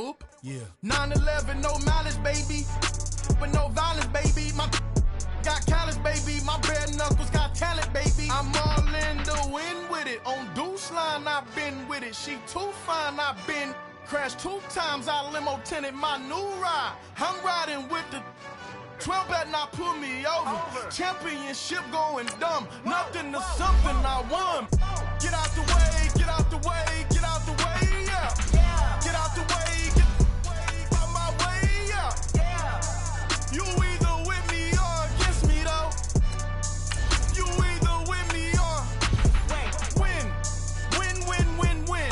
boop. Yeah. 9/11, no malice, baby. But no violence, baby. My got callous, baby. My bare knuckles got talent, baby. I'm all in the wind with it. On Deuce line, I've been with it. She too fine, I've been crashed 2 times. I limo tinted my new ride. I'm riding with the 12 better not pull me over. Championship going dumb. Nothing to something I won. Get out the way, get out the way, get out the way, yeah. Get out the way, get out my way, yeah. You either with me or against me, though. You either with me or win. Win, win, win, win.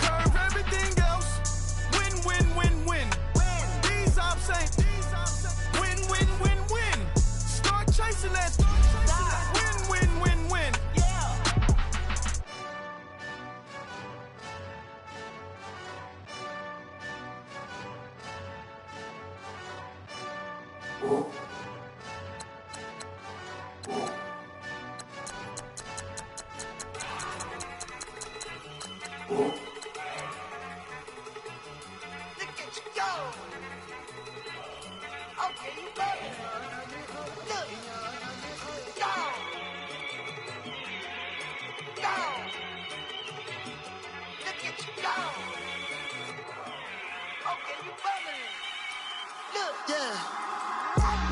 Curve everything else. Win, win, win, win. These ops ain't. Win, win, win, win. Start chasing that. Win, win, win, win.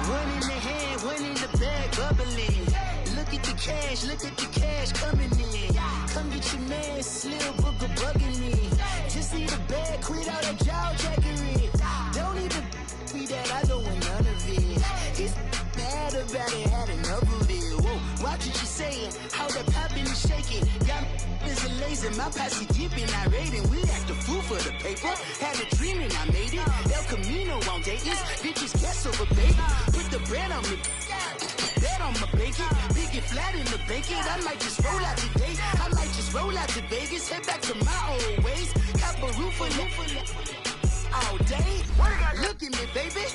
One in the hand, one in the bag, bubbling. Look at the cash coming in. Come get your man, Slim Booker bugging me. Just need a bag, quit all that jaw jackery. Don't even be that, I don't want none of it. It's bad about it, had enough of it. Whoa, watch what you saying, how that poppin' and shaking. Got is a laser, my posse dipping, I raiding. We act a fool for the paper. Had a dream and I made it. El Camino on Dayton's, bitches guess over baby. Put the bread on me, bet on my bacon. Big and flat in the bacon. I might just roll out today. I might just roll out to Vegas. Head back to my old ways. Cop a roof all day. Look at me, baby.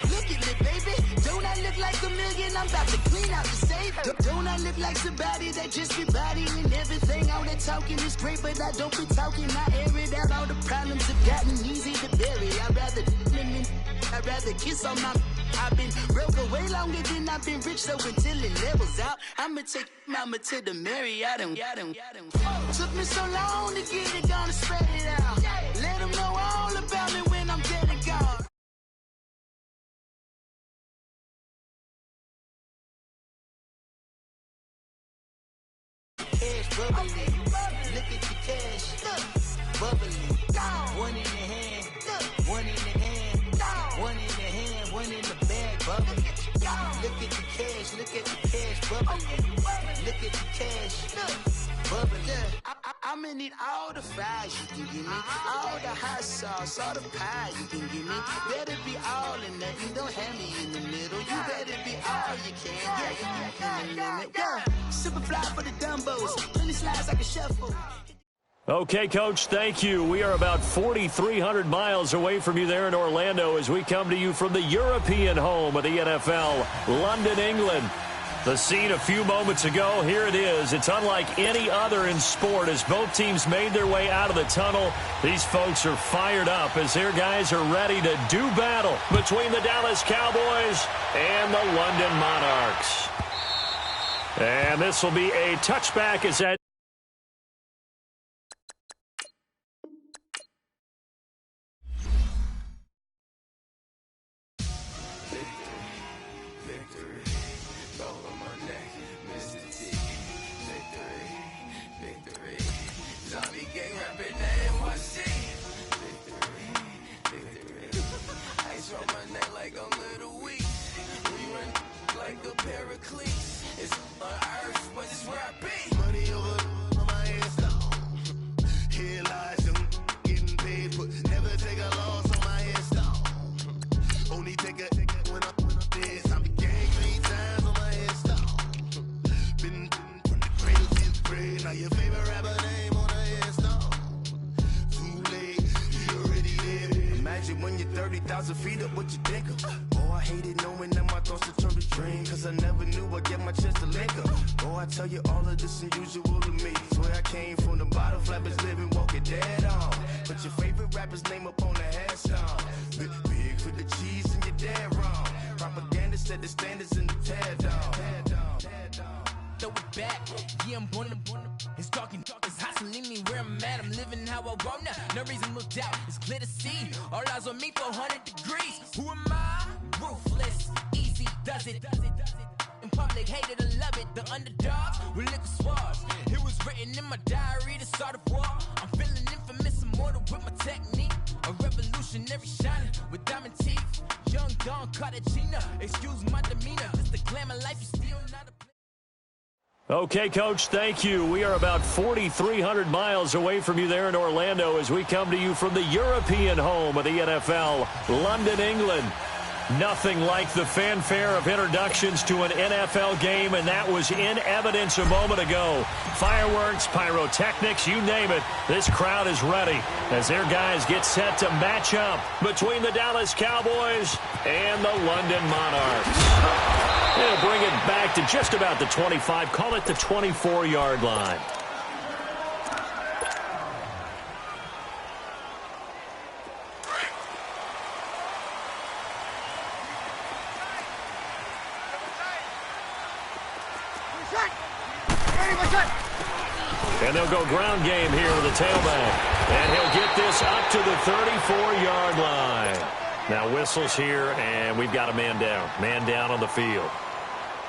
Look at me, baby. Don't I look like a million? I'm about to clean out the safe. Don't I look like somebody that just be bodying everything? All that talking is great, but I don't be talking. I air it out. All the problems have gotten easy to bury. I'd rather kiss on my. I've been broke way longer than I've been rich, so until it levels out, I'ma take mama to the Marriott and took me so long to get it, gonna spread it out. Let them know all about me when I'm dead and gone. Cash bubbling, look at the cash, bubbling. One in the hand, one in the hand, one in the hand, one in the bag, bubbling. Look at the cash, bubbling. Look at the cash, bubbling. I'ma need all the fries you can give me, all the hot sauce, all the pie you can give me. Better be all or nothing, don't have me in the middle. You better be all you can. Yeah. Super fly for the Dumbos, plenty slides like a shuffle. Okay, Coach, thank you. We are about 4,300 miles away from you there in Orlando as we come to you from the European home of the NFL, London, England. The scene a few moments ago, here it is. It's unlike any other in sport as both teams made their way out of the tunnel. These folks are fired up as their guys are ready to do battle between the Dallas Cowboys and the London Monarchs. And this will be a touchback as that. When you're 30,000 feet up, what you think of? Oh, I hated knowing that my thoughts would turn to dream, cause I never knew I'd get my chance to link up. Oh, I tell you all of this unusual to me. Swear I came from the bottom, flappers living, walking dead on. Put your favorite rapper's name up on the headstone. Big for the cheese and you're dead wrong. Propaganda set the standards in the tear down. Throw it back, yeah, I'm born to. It's dark, it's hot, so leave me where I'm at. I'm living how I want now. No reason to doubt, it's clear to see. All eyes on me, 400 degrees. Who am I? Ruthless, easy, does it. In public, hate it or love it. The underdogs with liquor swabs. It was written in my diary to start a war. I'm feeling infamous, immortal with my technique. A revolutionary shining with diamond teeth. Young Don Cartagena, excuse my demeanor. Just the glamour life, you still not a. Okay, Coach, thank you. We are about 4,300 miles away from you there in Orlando as we come to you from the European home of the NFL, London, England. Nothing like the fanfare of introductions to an NFL game, and that was in evidence a moment ago. Fireworks, pyrotechnics, you name it. This crowd is ready as their guys get set to match up between the Dallas Cowboys and the London Monarchs. They'll bring it back to just about the 25, call it the 24-yard line. And they'll go ground game here with the tailback. And he'll get this up to the 34-yard line. Now whistles here, and we've got a man down. Man down on the field.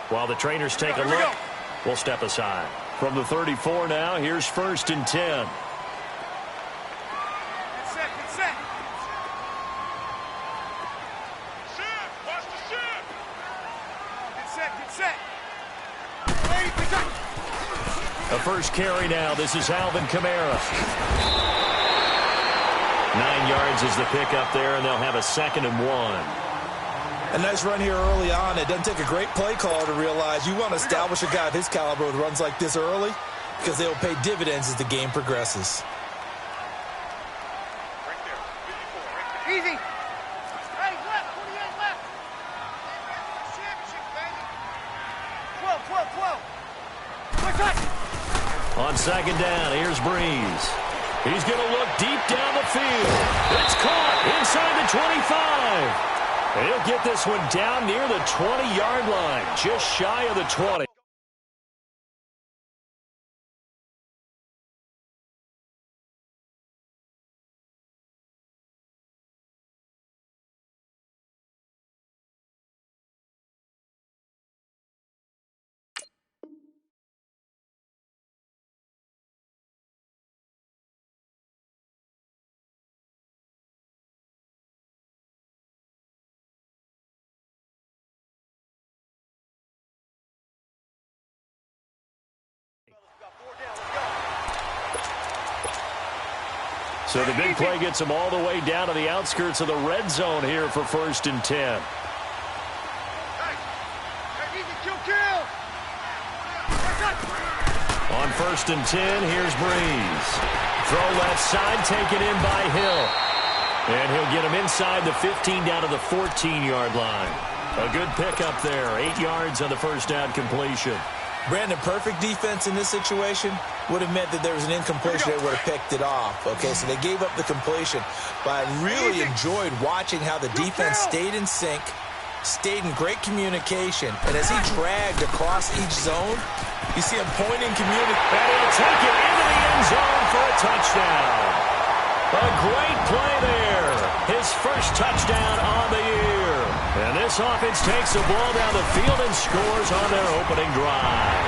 While the trainers take a look, we'll step aside. From the 34 now, here's 1st and 10. Get set. Shift, watch the shift. Get set. The first carry now. This is Alvin Kamara. 9 yards is the pickup there, and they'll have a 2nd and 1. A nice run here early on. It doesn't take a great play caller to realize you want to establish a guy of his caliber with runs like this early because they'll pay dividends as the game progresses. Right there. Easy. Hey, left. 28 left. Championship, baby. 12. Quick touch. On 2nd down, here's Breeze. He's going to look deep down the field. It's caught inside the 25. He'll get this one down near the 20-yard line, just shy of the 20. So the big play gets them all the way down to the outskirts of the red zone here for 1st and 10. Hey, easy, kill. On 1st and 10, here's Breeze. Throw left side, taken in by Hill. And he'll get him inside the 15 down to the 14-yard line. A good pickup there, 8 yards on the first down completion. Brandon, perfect defense in this situation would have meant that there was an incompletion that would have picked it off. Okay, so they gave up the completion. But I really enjoyed watching how the defense stayed in sync, stayed in great communication. And as he dragged across each zone, you see him pointing communication. And he'll take it into the end zone for a touchdown. A great play there. His first touchdown on the year. And this offense takes the ball down the field and scores on their opening drive.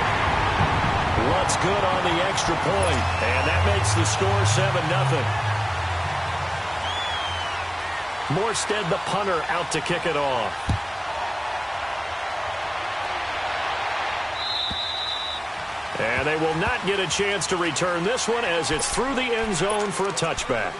What's good on the extra point, and that makes the score 7-0. Morstead, the punter, out to kick it off. And they will not get a chance to return this one as it's through the end zone for a touchback.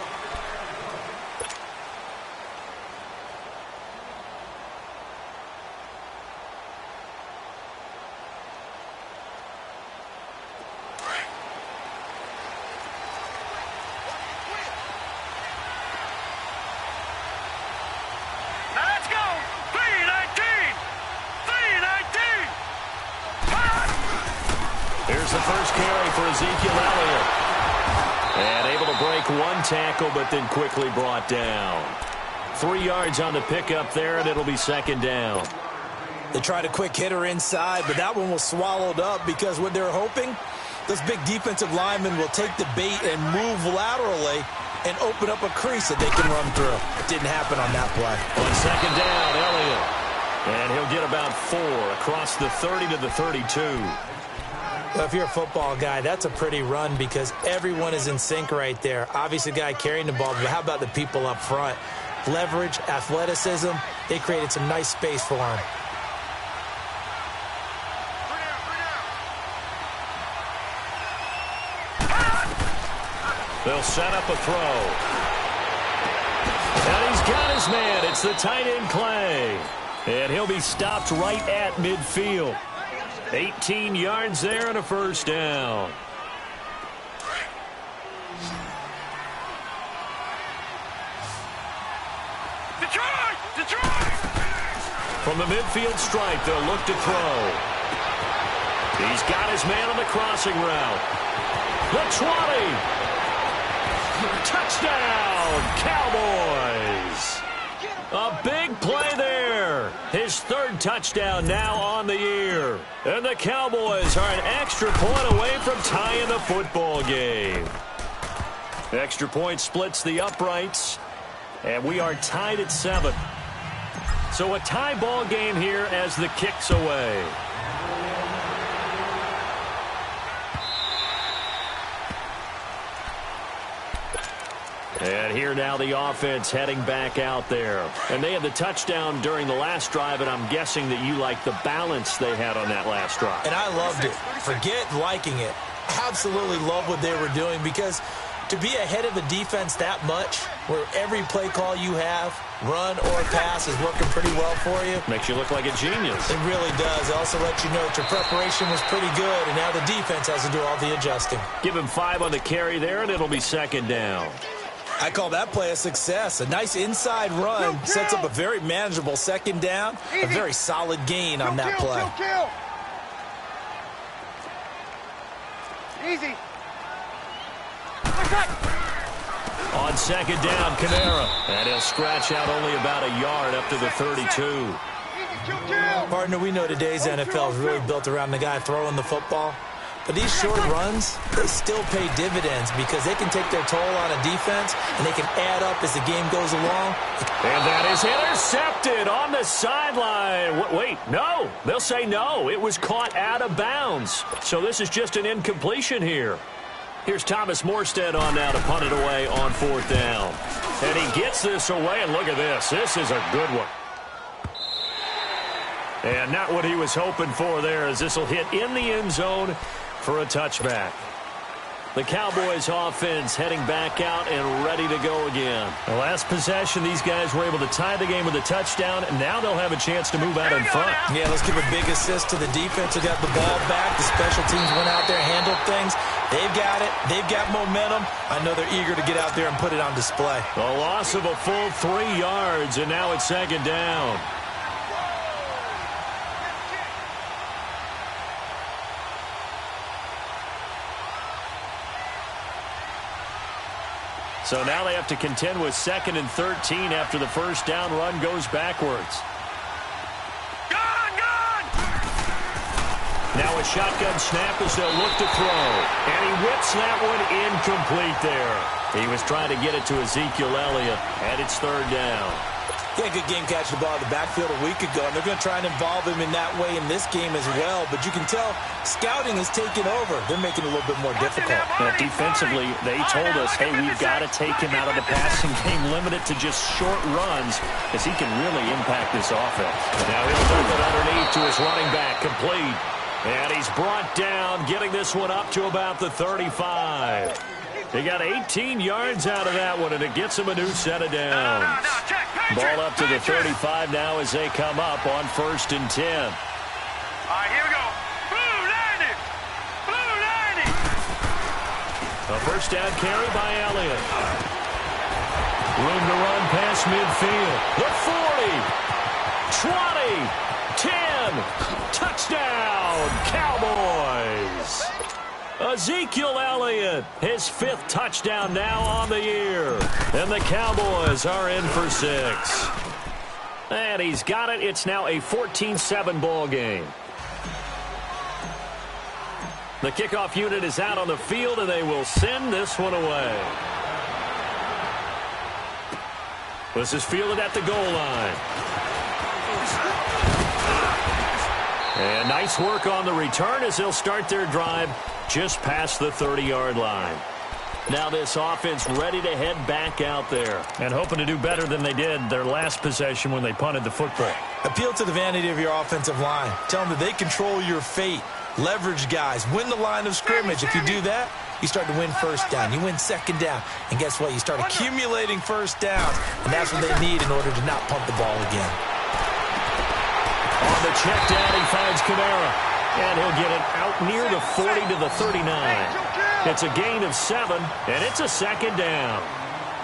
Now let's go. 3, 9. Here's the first carry for Ezekiel Elliott. And able to break one tackle, but then quickly brought down. 3 yards on the pickup there, and it'll be second down. They tried a quick hitter inside, but that one was swallowed up because what they're hoping, those big defensive linemen will take the bait and move laterally and open up a crease that they can run through. It didn't happen on that play. On second down, Elliott. And he'll get about 4 across the 30 to the 32. Well, if you're a football guy, that's a pretty run because everyone is in sync right there. Obviously, the guy carrying the ball, but how about the people up front? Leverage, athleticism, they created some nice space for him. They'll set up a throw. And he's got his man. It's the tight end, Clay. And he'll be stopped right at midfield. 18 yards there and a first down. Detroit! From the midfield stripe, they'll look to throw. He's got his man on the crossing route. The 20. Touchdown, Cowboys. A big play there. His 3rd touchdown now on the year. And the Cowboys are an extra point away from tying the football game. Extra point splits the uprights. And we are tied at 7. So a tie ball game here as the kick's away. And here now the offense heading back out there. And they had the touchdown during the last drive, and I'm guessing that you like the balance they had on that last drive. And I loved it. Forget liking it. Absolutely love what they were doing because to be ahead of the defense that much, where every play call you have, run or pass, is working pretty well for you. Makes you look like a genius. It really does. It also lets you know that your preparation was pretty good, and now the defense has to do all the adjusting. Give him 5 on the carry there, and it'll be second down. I call that play a success. A nice inside run sets up a very manageable second down. A very solid gain on that play. Easy. On second down, Kamara. And he'll scratch out only about a yard up to the 32. Partner, we know today's NFL is really built around the guy throwing the football. But these short runs, they still pay dividends because they can take their toll on a defense and they can add up as the game goes along. And that is intercepted on the sideline. Wait, no. They'll say no. It was caught out of bounds. So this is just an incompletion here. Here's Thomas Morstead on now to punt it away on 4th down. And he gets this away, and look at this. This is a good one. And not what he was hoping for there, as this will hit in the end zone for a touchback. The Cowboys offense heading back out and ready to go again. The last possession, these guys were able to tie the game with a touchdown, and now they'll have a chance to move out in front. Yeah, let's give a big assist to the defense who got the ball back. The special teams went out there, handled things. They've got it. They've got momentum. I know they're eager to get out there and put it on display. A loss of a full 3 yards, and now it's second down. So now they have to contend with 2nd and 13 after the first down run goes backwards. Now a shotgun snap as they'll look to throw. And he whips that one incomplete there. He was trying to get it to Ezekiel Elliott, and it's 3rd down. He had a good game catching the ball in the backfield a week ago, and they're going to try and involve him in that way in this game as well. But you can tell scouting is taking over. They're making it a little bit more difficult. Now, defensively, they told us, hey, we've got to take him out of the passing game, limit it to just short runs, because he can really impact this offense. Now he'll dump it underneath to his running back, complete. And he's brought down, getting this one up to about the 35. He got 18 yards out of that one, and it gets him a new set of downs. Ball up to the 35 now as they come up on 1st and 10. All right, here we go. Blue 90. Blue 90. A first down carry by Elliott. Room to run past midfield. The 40, 20, 10. Touchdown, Cowboys. Ezekiel Elliott, his 5th touchdown now on the year. And the Cowboys are in for 6. And he's got it. It's now a 14-7 ball game. The kickoff unit is out on the field, and they will send this one away. This is fielded at the goal line. And nice work on the return as they'll start their drive just past the 30-yard line. Now this offense ready to head back out there and hoping to do better than they did their last possession when they punted the football. Appeal to the vanity of your offensive line. Tell them that they control your fate. Leverage guys. Win the line of scrimmage. If you do that, you start to win first down. You win second down. And guess what? You start accumulating first downs. And that's what they need in order to not punt the ball again. On the check down, he finds Kamara. And he'll get it out near the 40 to the 39. It's a gain of 7, and it's a second down.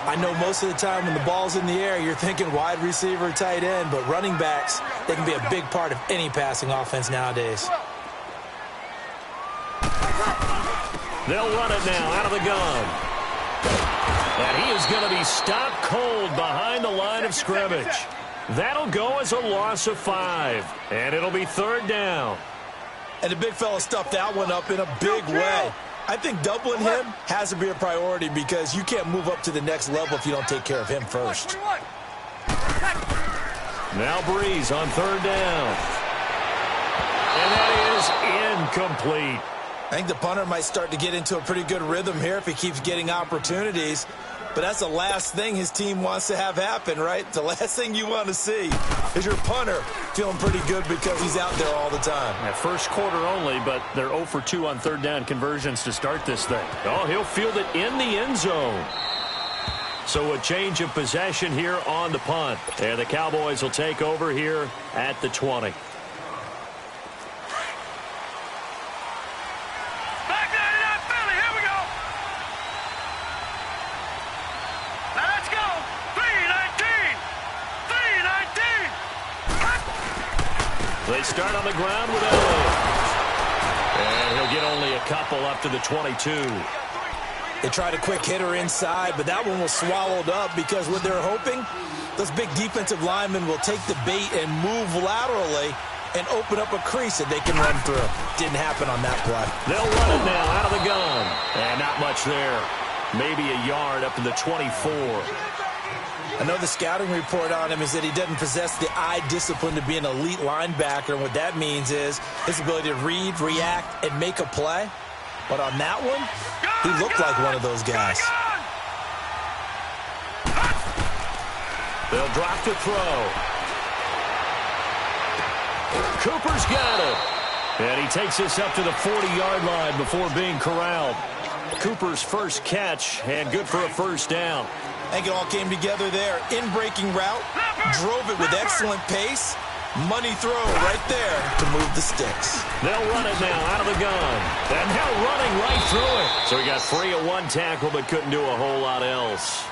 I know most of the time when the ball's in the air, you're thinking wide receiver, tight end, but running backs, they can be a big part of any passing offense nowadays. They'll run it now out of the gun. And he is going to be stopped cold behind the line of scrimmage. That'll go as a loss of 5, and it'll be 3rd down. And the big fella stuffed that one up in a big way. I think doubling him has to be a priority because you can't move up to the next level if you don't take care of him first. Now Breeze on 3rd down. And that is incomplete. I think the punter might start to get into a pretty good rhythm here if he keeps getting opportunities. But that's the last thing his team wants to have happen, right? The last thing you want to see is your punter feeling pretty good because he's out there all the time. At first quarter only, but they're 0 for 2 on 3rd down conversions to start this thing. Oh, he'll field it in the end zone. So a change of possession here on the punt. And the Cowboys will take over here at the 20. They start on the ground with Elliott. And he'll get only a couple up to the 22. They tried a quick hitter inside, but that one was swallowed up because what they're hoping, those big defensive linemen will take the bait and move laterally and open up a crease that they can run through. Didn't happen on that play. They'll run it now out of the gun. And not much there. Maybe a yard up to the 24. I know the scouting report on him is that he doesn't possess the eye discipline to be an elite linebacker, and what that means is his ability to read, react, and make a play. But on that one, he looked like one of those guys. They'll drop to throw. Cooper's got it. And he takes this up to the 40-yard line before being corralled. Cooper's first catch, and good for a first down. I think it all came together there. In-breaking route, drove it with excellent pace. Money throw right there to move the sticks. They'll run it now out of the gun. And now running right through it. So he got free of one tackle but couldn't do a whole lot else.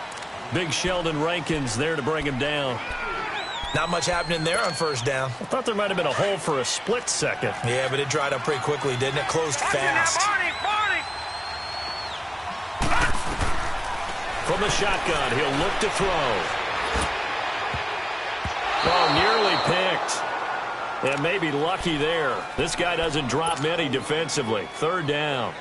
Big Sheldon Rankins there to bring him down. Not much happening there on first down. I thought there might have been a hole for a split second. Yeah, but it dried up pretty quickly, didn't it? Closed fast. From the shotgun, he'll look to throw. Oh, nearly picked. And maybe lucky there. This guy doesn't drop many defensively. 3rd down.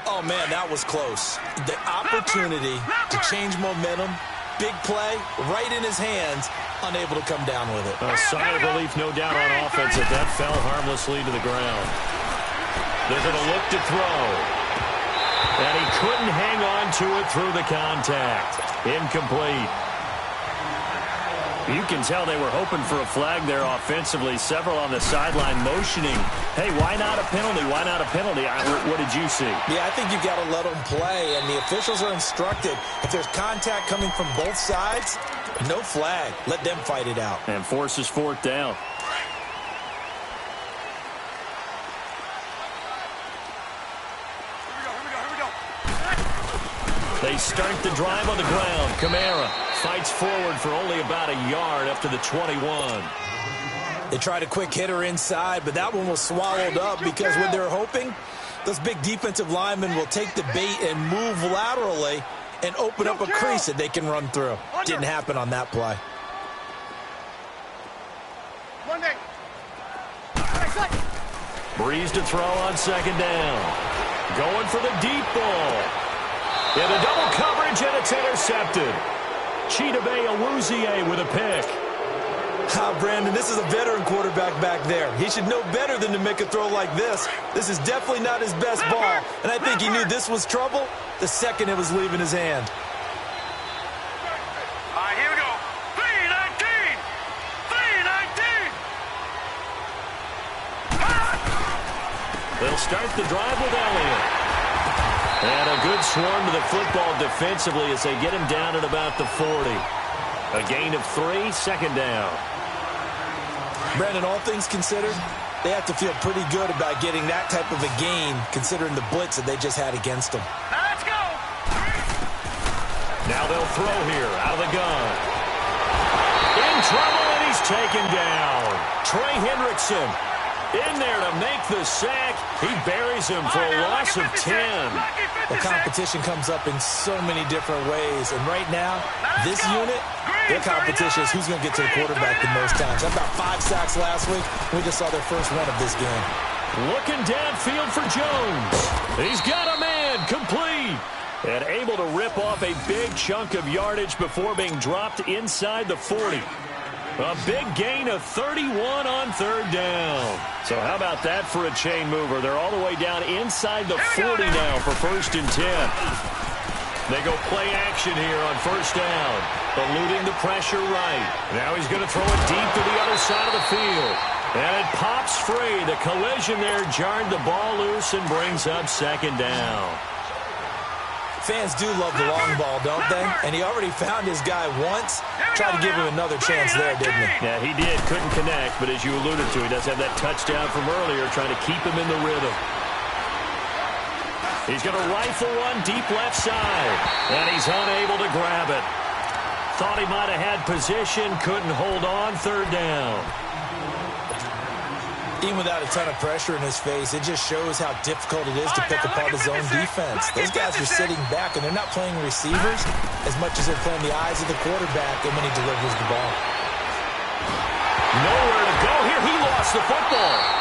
Oh, man, that was close. The opportunity to change momentum, big play, right in his hands, unable to come down with it. A sigh of relief, no doubt, on offense that that fell harmlessly to the ground. They're going to look to throw. And he couldn't hang on to it through the contact. Incomplete. You can tell they were hoping for a flag there offensively. Several on the sideline motioning. Hey, why not a penalty? Why not a penalty? What did you see? Yeah, I think you've got to let them play, and the officials are instructed. If there's contact coming from both sides, no flag. Let them fight it out. And forces 4th down. They start the drive on the ground. Kamara fights forward for only about a yard up to the 21. They tried a quick hitter inside, but that one was swallowed up because what they're hoping Those big defensive linemen will take the bait and move laterally and open up a crease that they can run through. Didn't happen on that play. Breeze to throw on second down. Going for the deep ball. In a double coverage, and it's intercepted. Chidobe Awuzie with a pick. Brandon, this is a veteran quarterback back there. He should know better than to make a throw like this. This is definitely not his best ball, and I think he knew this was trouble the second it was leaving his hand. All right, here we go. 3-19! 3-19! They'll start the drive with Elliott. And a good swarm to the football defensively as they get him down at about the 40. A gain of 3, second down. Brandon, all things considered, they have to feel pretty good about getting that type of a gain, considering the blitz that they just had against them. Now let's go! Now they'll throw here, out of the gun. In trouble, and he's taken down. Trey Hendrickson in there to make the sack. He buries him for a loss of 10. The competition comes up in so many different ways, and right now, this unit, their competition is who's going to get to the quarterback the most times. About 5 sacks last week. We just saw their first one of this game. Looking downfield for Jones. He's got a man, complete. And able to rip off a big chunk of yardage before being dropped inside the 40. A big gain of 31 on third down. So how about that for a chain mover? They're all the way down inside the 40 now for 1st and 10. They go play action here on first down. Eluding the pressure right. Now he's going to throw it deep to the other side of the field. And it pops free. The collision there jarred the ball loose and brings up second down. Fans do love the long ball, don't they? And he already found his guy once. Tried to give him another chance there, didn't he? Yeah, he did. Couldn't connect, but as you alluded to, he does have that touchdown from earlier, trying to keep him in the rhythm. He's going to rifle one deep left side, and he's unable to grab it. Thought he might have had position, couldn't hold on, third down. Even without a ton of pressure in his face, it just shows how difficult it is to pick apart his own defense. Those guys are sitting back, and they're not playing receivers as much as they're playing the eyes of the quarterback and when he delivers the ball. Nowhere to go here. He lost the football.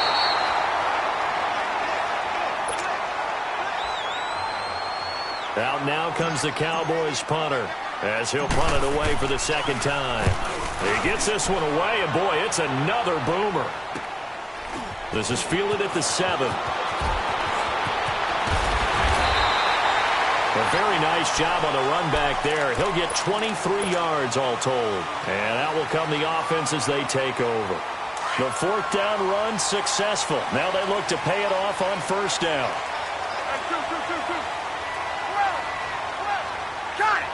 Out now comes the Cowboys punter as he'll punt it away for the second time. He gets this one away, and boy, it's another boomer. This is fielded at the 7. A very nice job on the run back there. He'll get 23 yards all told. And that will come the offense as they take over. The 4th down run successful. Now they look to pay it off on first down. Got it!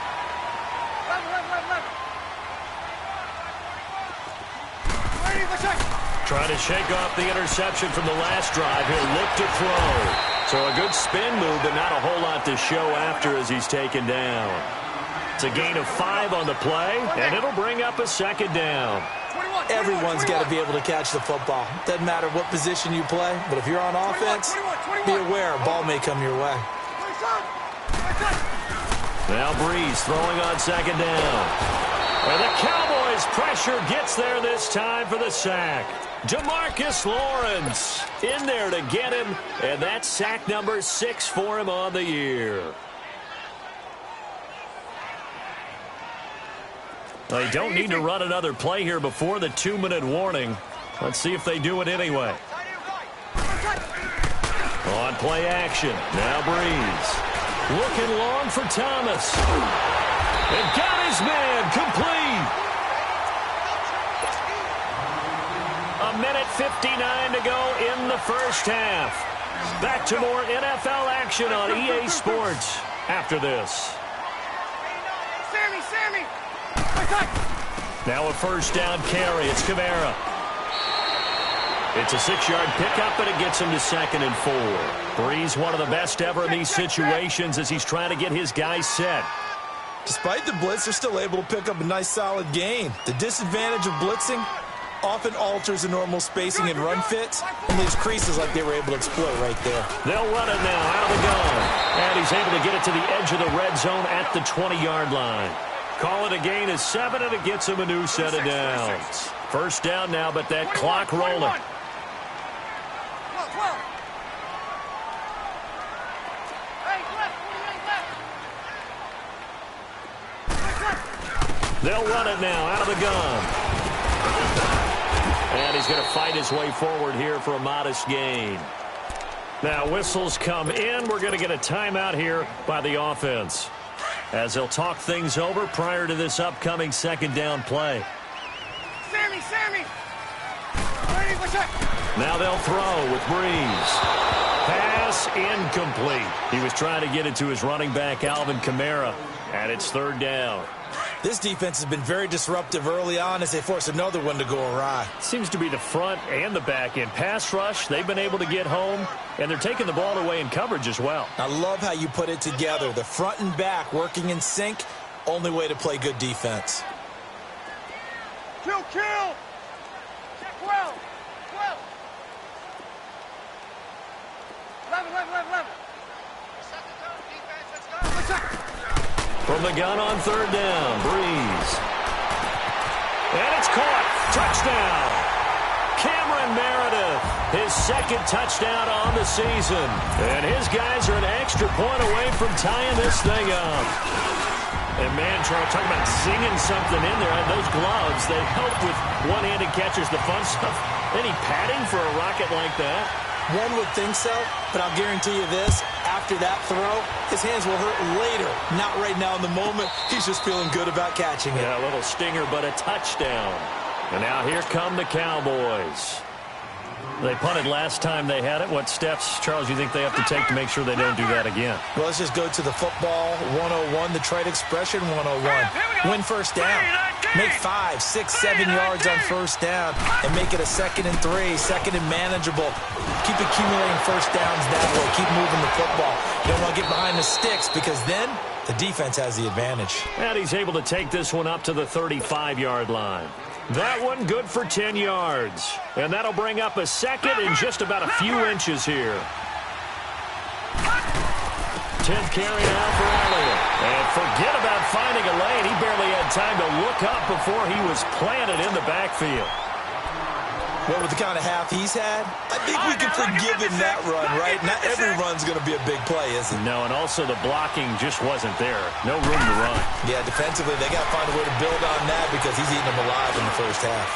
Trying to shake off the interception from the last drive. He'll look to throw. So a good spin move, but not a whole lot to show after as he's taken down. It's a gain of 5 on the play, and it'll bring up a second down. Everyone's got to be able to catch the football. Doesn't matter what position you play, but if you're on offense, be aware a ball may come your way. Now Breeze throwing on second down. And the Cowboys pressure gets there this time for the sack. DeMarcus Lawrence in there to get him, and that's sack number 6 for him on the year. They don't need to run another play here before the 2-minute warning. Let's see if they do it anyway. On play action, now Breeze. Looking long for Thomas. And got his man complete. 1:59 to go in the first half. Back to more NFL action on EA Sports after this. Sammy! Now a first down carry. It's Kamara. It's a 6-yard pickup, and it gets him to 2nd and 4. Breeze, one of the best ever in these situations as he's trying to get his guys set. Despite the blitz, they're still able to pick up a nice solid gain. The disadvantage of blitzing, often alters the normal spacing and run fits and leaves creases like they were able to exploit right there. They'll run it now out of the gun. And he's able to get it to the edge of the red zone at the 20-yard line. Call it a gain of 7, and it gets him a new set of downs. First down now, but that clock rolling. They'll run it now out of the gun. And he's going to fight his way forward here for a modest gain. Now whistles come in. We're going to get a timeout here by the offense, as they'll talk things over prior to this upcoming second down play. Sammy! Now they'll throw with Breeze. Pass incomplete. He was trying to get it to his running back, Alvin Kamara, and it's third down. This defense has been very disruptive early on as they force another one to go awry. Seems to be the front and the back end. Pass rush, they've been able to get home, and they're taking the ball away in coverage as well. I love how you put it together. The front and back working in sync, only way to play good defense. Kill! Check 12! 11. Let's go! From the gun on third down, Breeze. And it's caught. Touchdown. Cameron Meredith, his second touchdown on the season. And his guys are an extra point away from tying this thing up. And man, Charles, talking about singing something in there. And those gloves, they help with one-handed catches, the fun stuff. Any padding for a rocket like that? One would think so, but I'll guarantee you this. After that throw, his hands will hurt later. Not right now in the moment. He's just feeling good about catching it. Yeah, a little stinger, but a touchdown. And now here come the Cowboys. They punted last time they had it. What steps, Charles, you think they have to take to make sure they don't do that again? Well, let's just go to the football 101, the trade expression 101. Win first down. Make 5, 6, 7 yards on first down and make it a 2nd and 3, second and manageable. Keep accumulating first downs that way. Keep moving the football. You don't want to get behind the sticks because then the defense has the advantage. And he's able to take this one up to the 35-yard line. That one good for 10 yards. And that'll bring up a second in just about a few inches here. 10th carry now for Elliott. And forget about finding a lane. He barely had time to look up before he was planted in the backfield. Well, with the kind of half he's had, I think we can forgive him that run, right? Not every run's going to be a big play, is it? No, and also the blocking just wasn't there. No room to run. Yeah, defensively, they got to find a way to build on that because he's eating them alive in the first half.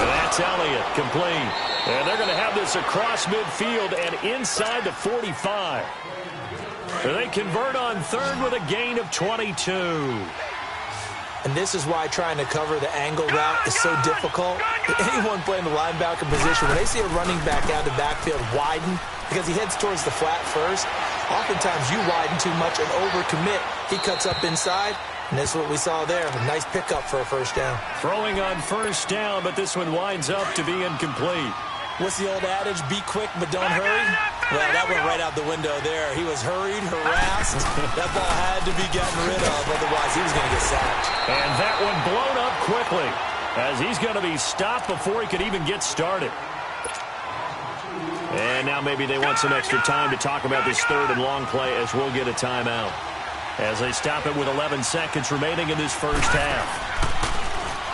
And that's Elliott, complete. And they're going to have this across midfield and inside the 45. And they convert on third with a gain of 22. And this is why trying to cover the angle route is so difficult. Anyone playing the linebacker position, when they see a running back out of the backfield widen, because he heads towards the flat first, oftentimes you widen too much and overcommit. He cuts up inside, and that's what we saw there. A nice pickup for a first down. Throwing on first down, but this one winds up to be incomplete. What's the old adage? Be quick, but don't hurry. Well, that went right out the window there. He was hurried, harassed. That ball had to be gotten rid of, otherwise he was going to get sacked. And that one blown up quickly, as he's going to be stopped before he could even get started. And now maybe they want some extra time to talk about this third and long play, as we'll get a timeout, as they stop it with 11 seconds remaining in this first half.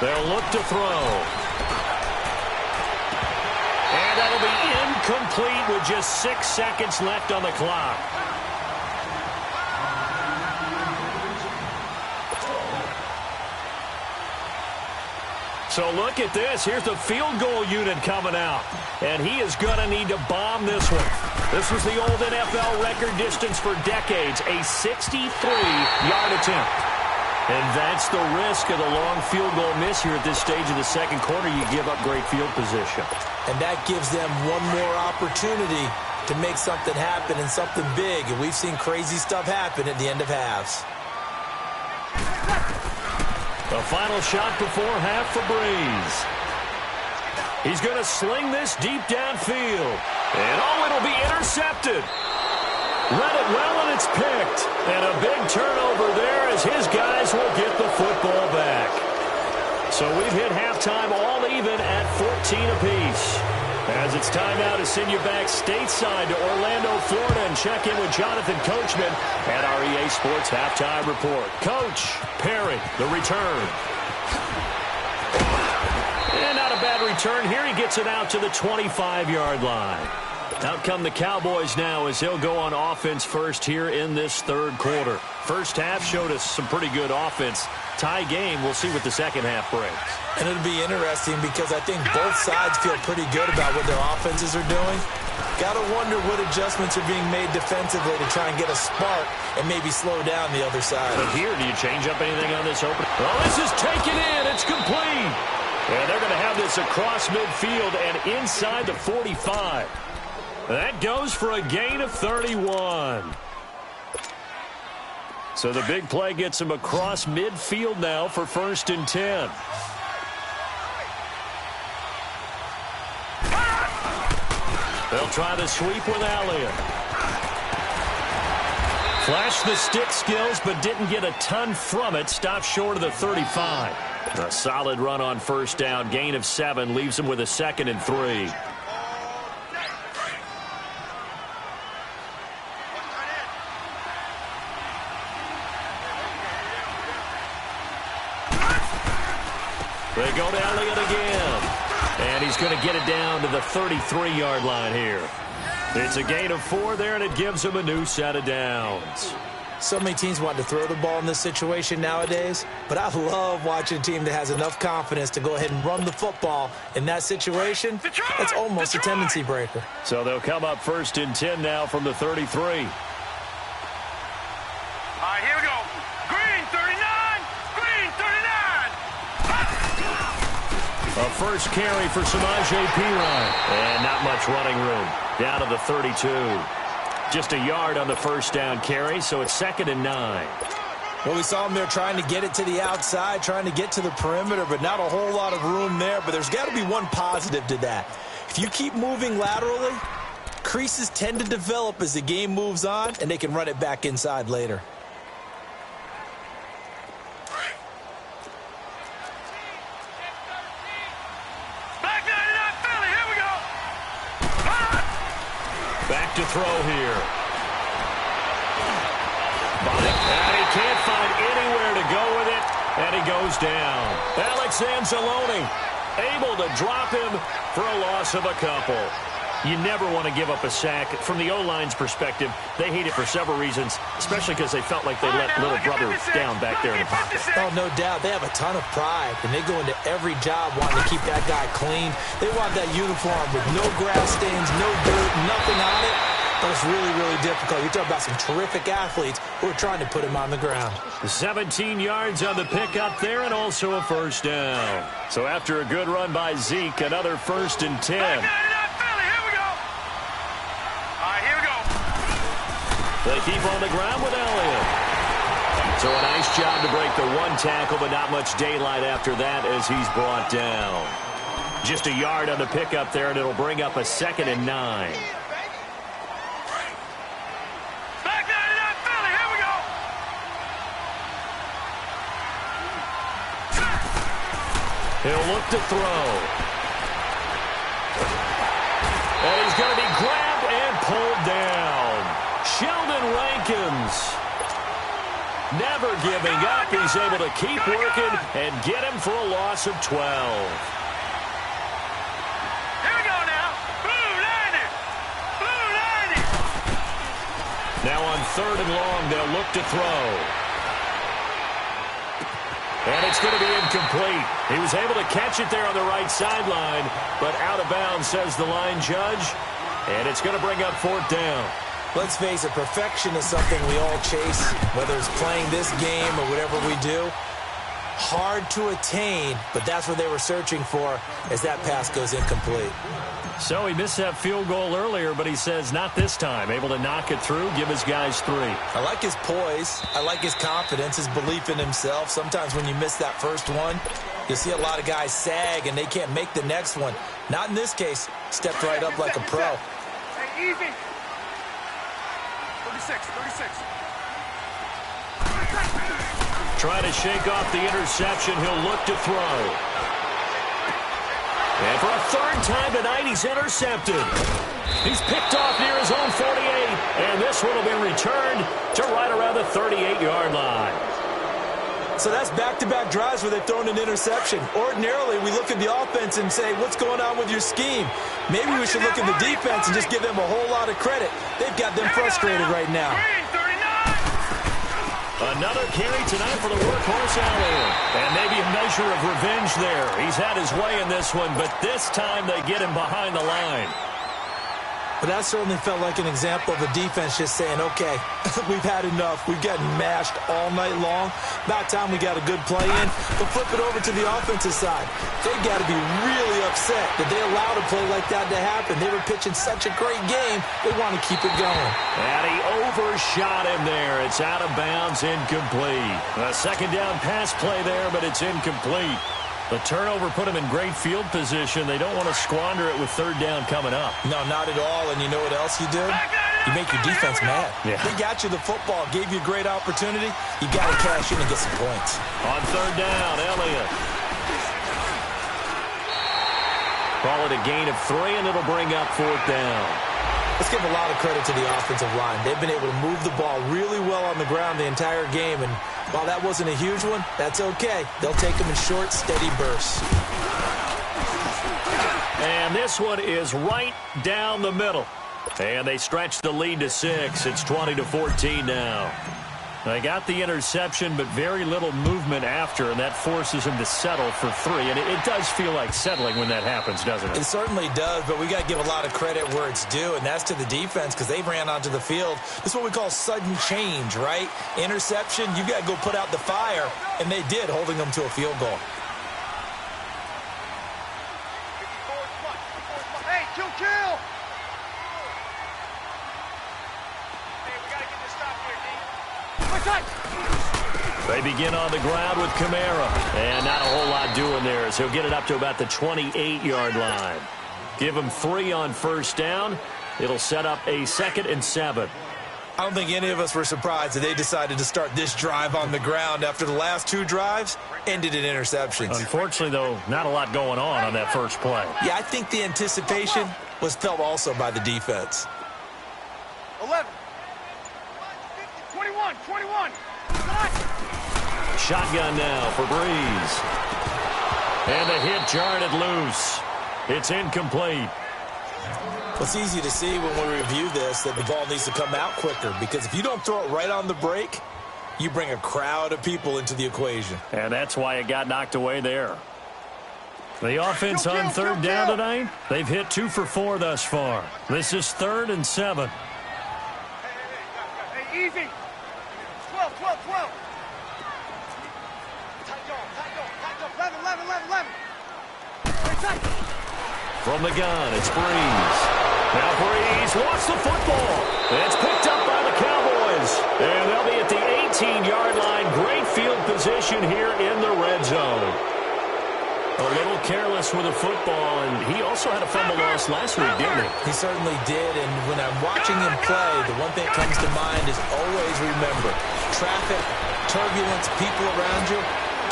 They'll look to throw. And that'll be incomplete with just 6 seconds left on the clock. So look at this. Here's the field goal unit coming out. And he is going to need to bomb this one. This was the old NFL record distance for decades, a 63-yard attempt. And that's the risk of the long field goal miss here at this stage of the second quarter. You give up great field position. And that gives them one more opportunity to make something happen and something big. And we've seen crazy stuff happen at the end of halves. The final shot before half for Breeze. He's going to sling this deep downfield. And oh, it'll be intercepted. Read it well, and it's picked. And a big turnover there as his guys will get the football back. So we've hit halftime all even at 14 apiece. As it's time now to send you back stateside to Orlando, Florida, and check in with Jonathan Coachman at our EA Sports Halftime Report. Coach, Perry, the return. And not a bad return here. He gets it out to the 25-yard line. Out come the Cowboys now as they'll go on offense first here in this third quarter. First half showed us some pretty good offense. Tie game, we'll see what the second half brings. And it'll be interesting because I think both sides feel pretty good about what their offenses are doing. Got to wonder what adjustments are being made defensively to try and get a spark and maybe slow down the other side. But here, do you change up anything on this opening? Well, this is taken in. It's complete. And they're going to have this across midfield and inside the 45. That goes for a gain of 31. So the big play gets him across midfield now for 1st and 10. They'll try the sweep with Elliott. Flashed the stick skills, but didn't get a ton from it. Stopped short of the 35. A solid run on first down. Gain of 7 leaves him with a 2nd and 3. They go to Elliott again. And he's going to get it down to the 33-yard line here. It's a gain of 4 there, and it gives him a new set of downs. So many teams want to throw the ball in this situation nowadays, but I love watching a team that has enough confidence to go ahead and run the football in that situation. That's almost a tendency breaker. So they'll come up 1st and 10 now from the 33. All right, here we go. Green, 39. Green, 39. A first carry for Samaje Perine. And not much running room. Down to the 32. Just a yard on the first down carry, so it's 2nd and 9. Well, we saw him there trying to get it to the outside, trying to get to the perimeter, but not a whole lot of room there. But there's got to be one positive to that. If you keep moving laterally, creases tend to develop as the game moves on, and they can run it back inside later. Back to throw here. And he can't find anywhere to go with it, and he goes down. Alex Anzalone able to drop him for a loss of a couple. You never want to give up a sack. From the O-line's perspective, they hate it for several reasons, especially because they felt like they let little brother down back there in the pocket. Oh, no doubt. They have a ton of pride, and they go into every job wanting to keep that guy clean. They want that uniform with no grass stains, no dirt, nothing on it. But it's really, really difficult. You're talking about some terrific athletes who are trying to put him on the ground. 17 yards on the pickup there and also a first down. So after a good run by Zeke, another 1st and 10. They keep on the ground with Elliott. So a nice job to break the one tackle, but not much daylight after that as he's brought down. Just a yard on the pickup there, and it'll bring up a 2nd and 9. Back 99 Philly, here we go. He'll look to throw. And he's going to be grabbed and pulled down. Sheldon Rankins, never giving up. He's able to keep working and get him for a loss of 12. Here we go now. Blue 90. Blue 90. Now on 3rd and long, they'll look to throw. And it's going to be incomplete. He was able to catch it there on the right sideline, but out of bounds, says the line judge. And it's going to bring up 4th down. Let's face it, perfection is something we all chase, whether it's playing this game or whatever we do. Hard to attain, but that's what they were searching for as that pass goes incomplete. So he missed that field goal earlier, but he says not this time. Able to knock it through, give his guys 3. I like his poise. I like his confidence, his belief in himself. Sometimes when you miss that first one, you'll see a lot of guys sag and they can't make the next one. Not in this case. Stepped right up like a pro. Hey, easy. 36. Trying to shake off the interception. He'll look to throw. And for a third time tonight, he's intercepted. He's picked off near his own 48. And this one will be returned to right around the 38-yard line. So that's back-to-back drives where they've thrown an interception. Ordinarily, we look at the offense and say, what's going on with your scheme? Maybe we should look at the defense and just give them a whole lot of credit. They've got them frustrated right now. Another carry tonight for the workhorse Elliott. And maybe a measure of revenge there. He's had his way in this one, but this time they get him behind the line. But that certainly felt like an example of the defense just saying, okay, we've had enough. We've gotten mashed all night long. About time we got a good play in. But flip it over to the offensive side. They've got to be really upset that they allowed a play like that to happen. They were pitching such a great game, they want to keep it going. And he overshot him there. It's out of bounds, incomplete. A second down pass play there, but it's incomplete. The turnover put him in great field position. They don't want to squander it with third down coming up. No, not at all. And you know what else you do? You make your defense mad. Yeah. They got you the football, gave you a great opportunity. You got to cash in and get some points. On third down, Elliott. Call it a gain of 3, and it'll bring up fourth down. Let's give a lot of credit to the offensive line. They've been able to move the ball really well on the ground the entire game. And while that wasn't a huge one, that's okay. They'll take them in short, steady bursts. And this one is right down the middle. And they stretch the lead to 6. It's 20-14 now. They got the interception, but very little movement after, and that forces him to settle for 3. And it does feel like settling when that happens, doesn't it? It certainly does, but we got to give a lot of credit where it's due, and that's to the defense because they ran onto the field. This is what we call sudden change, right? Interception, you got to go put out the fire, and they did, holding them to a field goal. Hey, kill! Hey, we got to get this stop here, D. They begin on the ground with Kamara. And not a whole lot doing there, as he'll get it up to about the 28-yard line. Give him 3 on first down. It'll set up a 2nd and 7. I don't think any of us were surprised that they decided to start this drive on the ground after the last 2 drives ended in interceptions. Unfortunately, though, not a lot going on that first play. Yeah, I think the anticipation was felt also by the defense. 11. 21. Shotgun now for Breeze. And the hit jarred it loose. It's incomplete. Well, it's easy to see when we review this that the ball needs to come out quicker because if you don't throw it right on the break, you bring a crowd of people into the equation. And that's why it got knocked away there. The offense on third down tonight, they've hit 2 for 4 thus far. This is 3rd and 7. Hey, easy. 12. Tight on. 11. Hey, tight. From the gun, it's Breeze. Now Breeze wants the football. It's picked up by the Cowboys. And they'll be at the 18-yard line. Great field position here in the red zone. A little careless with the football, and he also had a fumble loss last week, didn't he? He certainly did, and when I'm watching him play, the one thing that comes to mind is always remember, traffic, turbulence, people around you,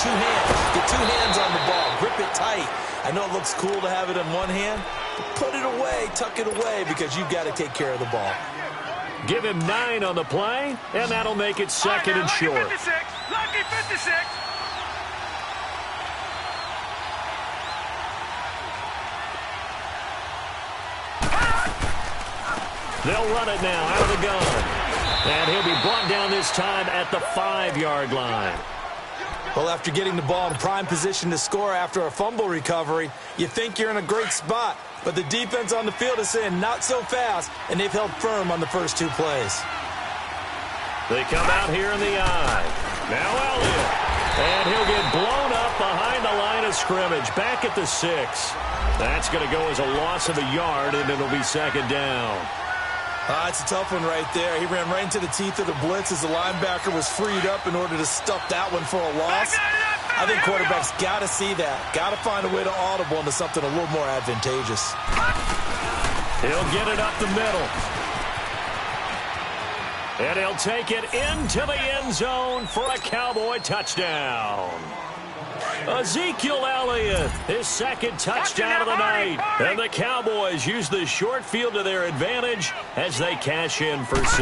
2 hands. Get 2 hands on the ball. Grip it tight. I know it looks cool to have it in one hand, but put it away, tuck it away, because you've got to take care of the ball. Give him 9 on the play, and that'll make it 2nd and short. Lucky 56. They'll run it now out of the gun. And he'll be brought down this time at the 5-yard line. Well, after getting the ball in prime position to score after a fumble recovery, you think you're in a great spot. But the defense on the field is saying not so fast, and they've held firm on the first 2 plays. They come out here in the eye. Now Elliott. And he'll get blown up behind the line of scrimmage. Back at the 6. That's going to go as a loss of a yard, and it'll be 2nd down. It's a tough one right there. He ran right into the teeth of the blitz as the linebacker was freed up in order to stuff that one for a loss. I think quarterbacks got to see that. Got to find a way to audible into something a little more advantageous. He'll get it up the middle. And he'll take it into the end zone for a Cowboy touchdown. Ezekiel Elliott, his second touchdown of the night. And the Cowboys use the short field to their advantage as they cash in for 6.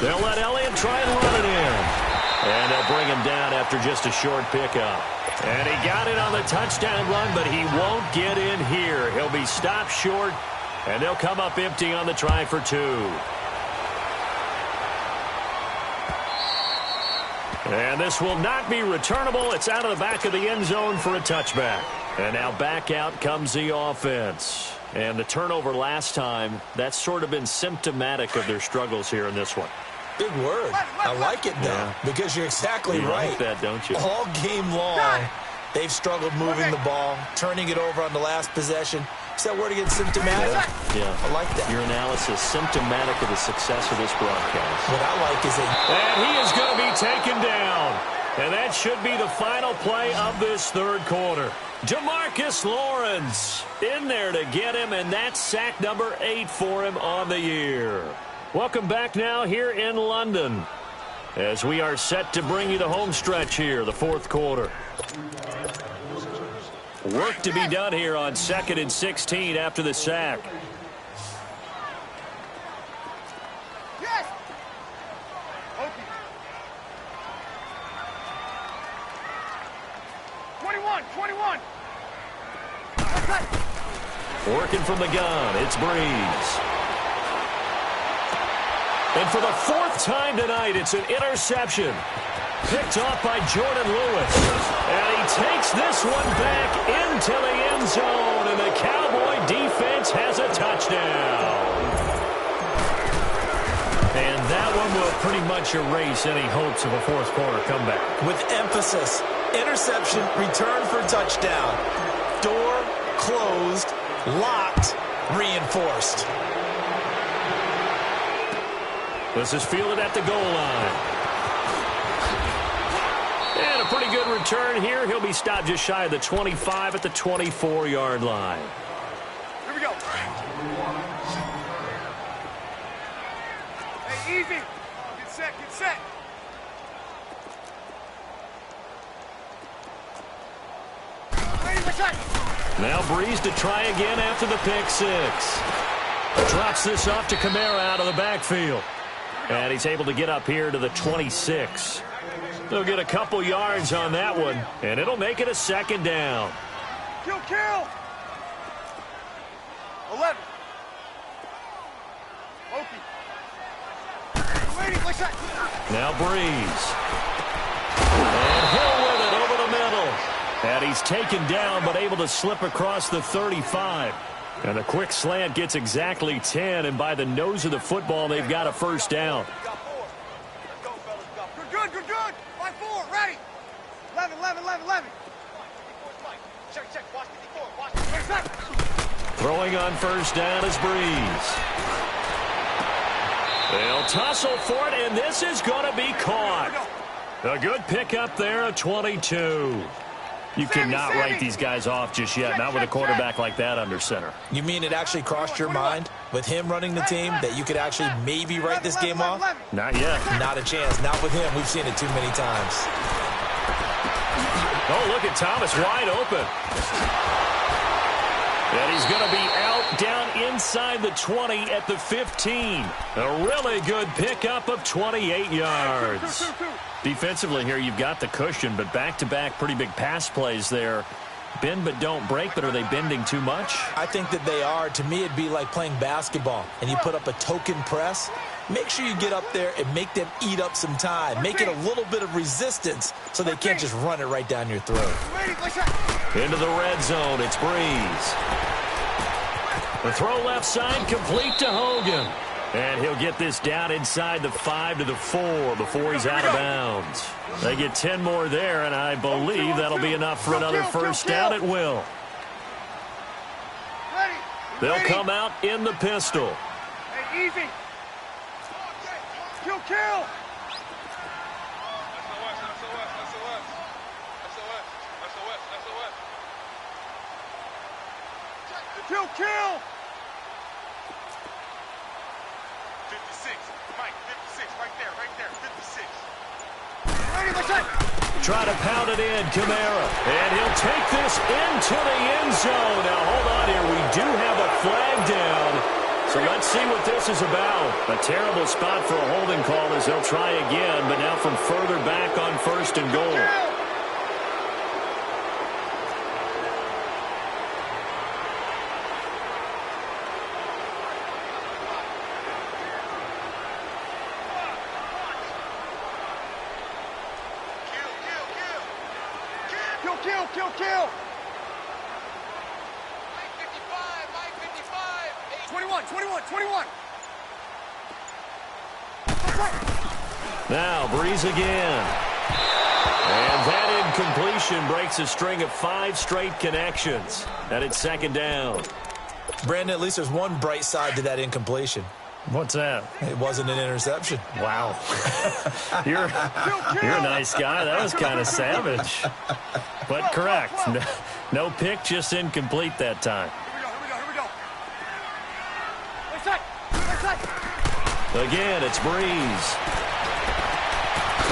They'll let Elliott try and run it in. And they'll bring him down after just a short pickup. And he got it on the touchdown run, but he won't get in here. He'll be stopped short, and they'll come up empty on the try for 2. And this will not be returnable. It's out of the back of the end zone for a touchback. And now back out comes the offense. And the turnover last time, that's sort of been symptomatic of their struggles here in this one. Big word. I like it now, because you're exactly right. You like that, don't you? All game long, they've struggled moving the ball, turning it over on the last possession. Is that word again, symptomatic? Yeah. I like that. Your analysis, symptomatic of the success of this broadcast. What I like is that... And he is going to be taken down. And that should be the final play of this third quarter. DeMarcus Lawrence in there to get him, and that's sack number 8 for him on the year. Welcome back now here in London as we are set to bring you the home stretch here, the fourth quarter. Work to be done here on 2nd and 16 after the sack. Yes. 21. Working from the gun, it's Breeze. And for the 4th time tonight, it's an interception. Picked off by Jordan Lewis. And he takes this one back into the end zone. And the Cowboy defense has a touchdown. And that one will pretty much erase any hopes of a fourth quarter comeback. With emphasis, interception, return for touchdown. Door closed, locked, reinforced. This is fielded at the goal line. And a pretty good return here. He'll be stopped just shy of the 25 at the 24-yard line. Here we go. Hey, easy. Get set. Now Breeze to try again after the pick 6. Drops this off to Kamara out of the backfield. And he's able to get up here to the 26. They'll get a couple yards on that one, and it'll make it a 2nd down. Kill. 11. Now Breeze. And Hill with it over the middle. And he's taken down, but able to slip across the 35. And the quick slant gets exactly 10, and by the nose of the football, they've got a 1st down. Good. 5-4, ready. 11. Check. Watch 54. Throwing on 1st down is Breeze. They'll tussle for it, and this is going to be caught. A good pickup there, a 22. You cannot write these guys off just yet, not with a quarterback like that under center. You mean it actually crossed your mind with him running the team that you could actually maybe write this game off? Not yet. Not a chance. Not with him. We've seen it too many times. Oh, look at Thomas wide open. And he's going to be out down inside the 20 at the 15. A really good pickup of 28 yards. Defensively here, you've got the cushion, but back-to-back pretty big pass plays there. Bend but don't break, but are they bending too much? I think that they are. To me, it'd be like playing basketball, and you put up a token press. Make sure you get up there and make them eat up some time. Make it a little bit of resistance so they can't just run it right down your throat. Into the red zone, it's Breeze. The throw left side, complete to Hogan. And he'll get this down inside the 5 to the 4 before he's out of bounds. They get 10 more there, and I believe that'll be enough for another 1st down. It will. They'll come out in the pistol. Hey, easy. Kill. Kill. 56. Mike, 56. Try to pound it in, Kamara. And he'll take this into the end zone. Now, hold on here. We do have a flag down. So let's see what this is about. A terrible spot for a holding call as they'll try again, but now from further back on 1st and goal. Kill! 21! Now, Breeze again. And that incompletion breaks a string of 5 straight connections. And it's 2nd down. Brandon, at least there's one bright side to that incompletion. What's that? It wasn't an interception. Wow. You're a nice guy. That was kind of savage. But correct. No pick, just incomplete that time. Again, it's Breeze.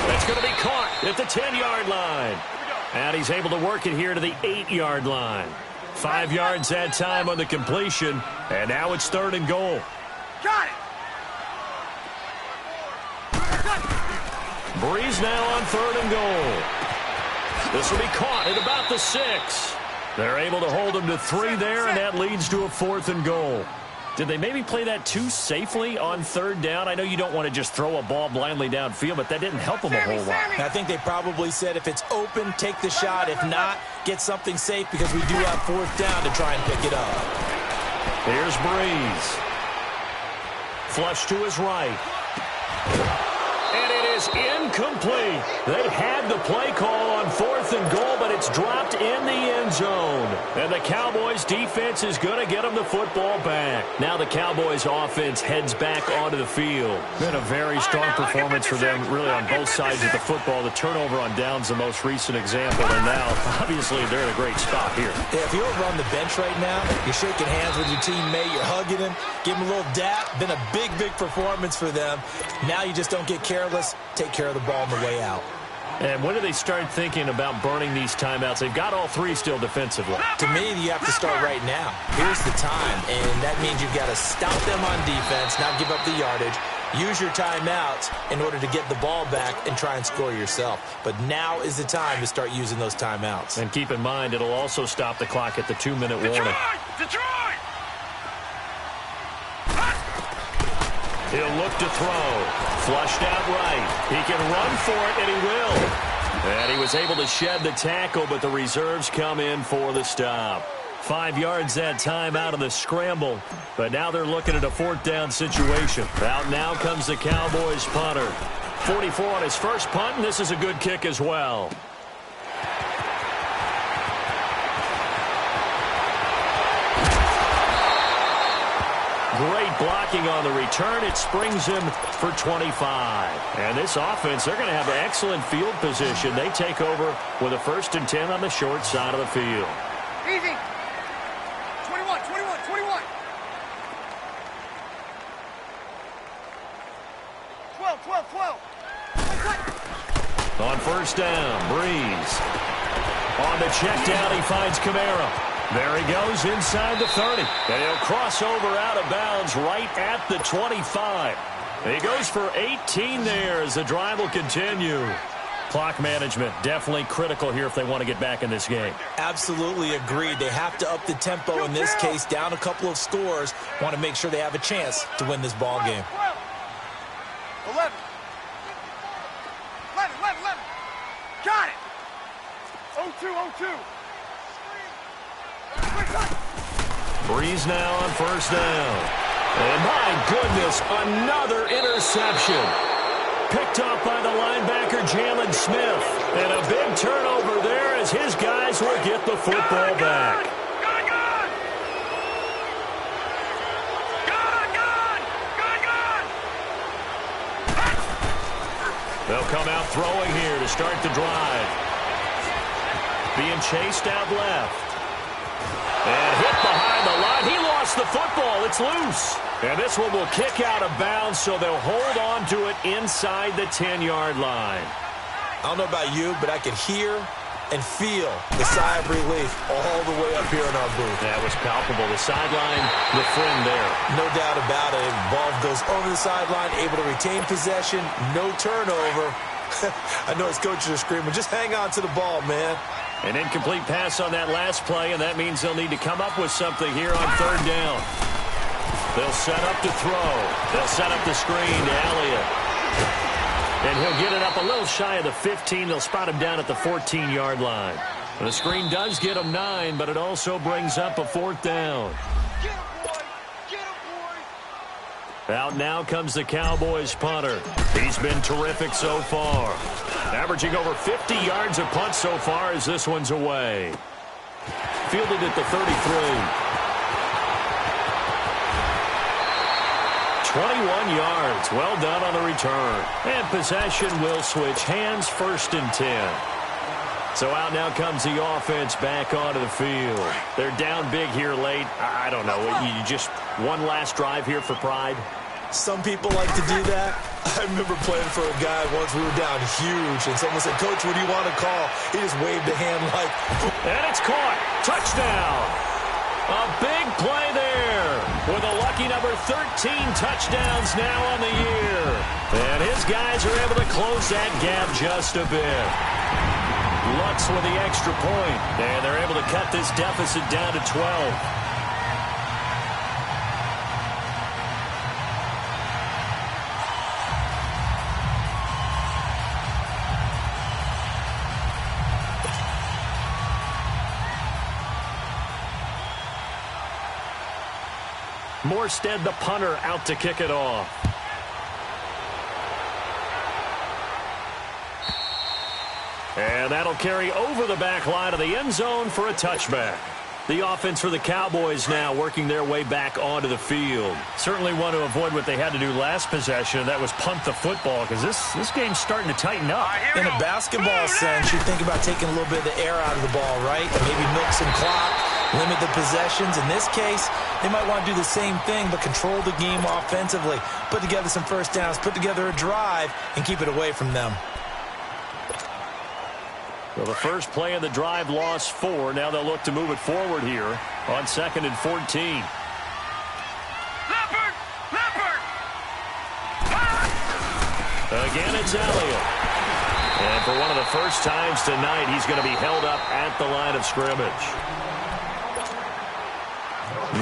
That's going to be caught at the 10-yard line. And he's able to work it here to the 8-yard line. 5 yards that time on the completion. And now it's 3rd and goal. Got it! Breeze now on 3rd and goal. This will be caught at about the 6. They're able to hold him to 3 there, and that leads to a 4th and goal. Did they maybe play that too safely on 3rd down? I know you don't want to just throw a ball blindly downfield, but that didn't help them a whole lot. I think they probably said if it's open, take the shot. If not, get something safe because we do have 4th down to try and pick it up. Here's Breeze. Flush to his right. And it is incomplete. They had the play call on 4th and goal, but it's dropped in the end zone. And the Cowboys defense is going to get them the football back. Now the Cowboys offense heads back onto the field. Been a very strong performance for them, really on both sides of the football. The turnover on downs the most recent example, and now obviously they're in a great spot here. Yeah, if you're over on the bench right now, you're shaking hands with your teammate, you're hugging him, give him a little dap. Been a big performance for them. Now you just don't get careless. Take care of the ball on the way out. And when do they start thinking about burning these timeouts? They've got all 3 still defensively. To me, you have to start right now. Here's the time, and that means you've got to stop them on defense, not give up the yardage, use your timeouts in order to get the ball back and try and score yourself. But now is the time to start using those timeouts. And keep in mind, it'll also stop the clock at the 2-minute warning. Detroit! He'll look to throw. Flushed out right. He can run for it, and he will. And he was able to shed the tackle, but the reserves come in for the stop. 5 yards that time out of the scramble. But now they're looking at a 4th down situation. Out now comes the Cowboys punter. 44 on his first punt, and this is a good kick as well. Great blocking on the return. It springs him for 25. And this offense, they're going to have an excellent field position. They take over with a 1st and 10 on the short side of the field. Easy. 21. 12. On 1st down, Breeze. On the check down, he finds Kamara. There he goes inside the 30. And he'll cross over out of bounds right at the 25. He goes for 18 there as the drive will continue. Clock management definitely critical here if they want to get back in this game. Absolutely agreed. They have to up the tempo in this case, down a couple of scores. Want to make sure they have a chance to win this ball game. 11. Got it. 0-2. Breeze now on 1st down. And my goodness, another interception. Picked off by the linebacker, Jalen Smith. And a big turnover there as his guys will get the football back. They'll come out throwing here to start the drive. Being chased out left. And hit behind the line. He lost the football. It's loose. And this one will kick out of bounds, so they'll hold on to it inside the 10-yard line. I don't know about you, but I could hear and feel the sigh of relief all the way up here in our booth. That was palpable. The sideline, the friend there. No doubt about it. Ball goes over the sideline, able to retain possession, no turnover. I know his coaches are screaming, just hang on to the ball, man. An incomplete pass on that last play, and that means they'll need to come up with something here on third down. They'll set up to throw. They'll set up the screen to Elliott. And he'll get it up a little shy of the 15. They'll spot him down at the 14-yard line. And the screen does get him 9, but it also brings up a 4th down. Get him, boy! Get him, boy! Out now comes the Cowboys punter. He's been terrific so far. Averaging over 50 yards a punt so far as this one's away. Fielded at the 33. 21 yards. Well done on the return. And possession will switch hands, 1st and 10. So out now comes the offense back onto the field. They're down big here late. I don't know. You just one last drive here for pride? Some people like to do that. I remember playing for a guy once. We were down huge, and someone said, "Coach, what do you want to call?" He just waved a hand like... And it's caught. Touchdown. A big play there with a lucky number 13 touchdowns now on the year. And his guys are able to close that gap just a bit. Lutz with the extra point, and they're able to cut this deficit down to 12. Morstead, the punter, out to kick it off. And that'll carry over the back line of the end zone for a touchback. The offense for the Cowboys now working their way back onto the field. Certainly want to avoid what they had to do last possession. That was punt the football, because this game's starting to tighten up. In a basketball sense, you think about taking a little bit of the air out of the ball, right? And maybe milk some clock, limit the possessions. In this case, they might want to do the same thing, but control the game offensively. Put together some first downs, put together a drive, and keep it away from them. Well, the first play of the drive lost 4. Now they'll look to move it forward here on 2nd and 14. Leopard! Leopard! Again, it's Elliott. And for one of the first times tonight, he's going to be held up at the line of scrimmage.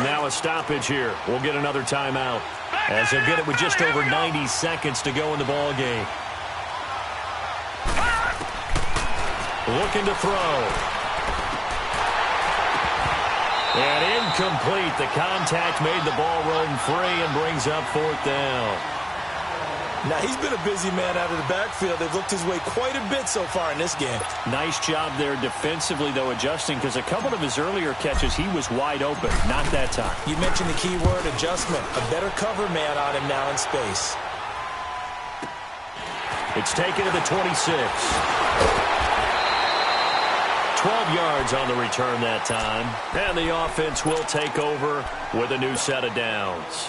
Now a stoppage here. We'll get another timeout, as they'll get it with just over 90 seconds to go in the ball game. Looking to throw. And incomplete. The contact made the ball run free and brings up 4th down. Now, he's been a busy man out of the backfield. They've looked his way quite a bit so far in this game. Nice job there defensively, though, adjusting, because a couple of his earlier catches, he was wide open. Not that time. You mentioned the key word, adjustment. A better cover man on him now in space. It's taken to the 26. 12 yards on the return that time. And the offense will take over with a new set of downs.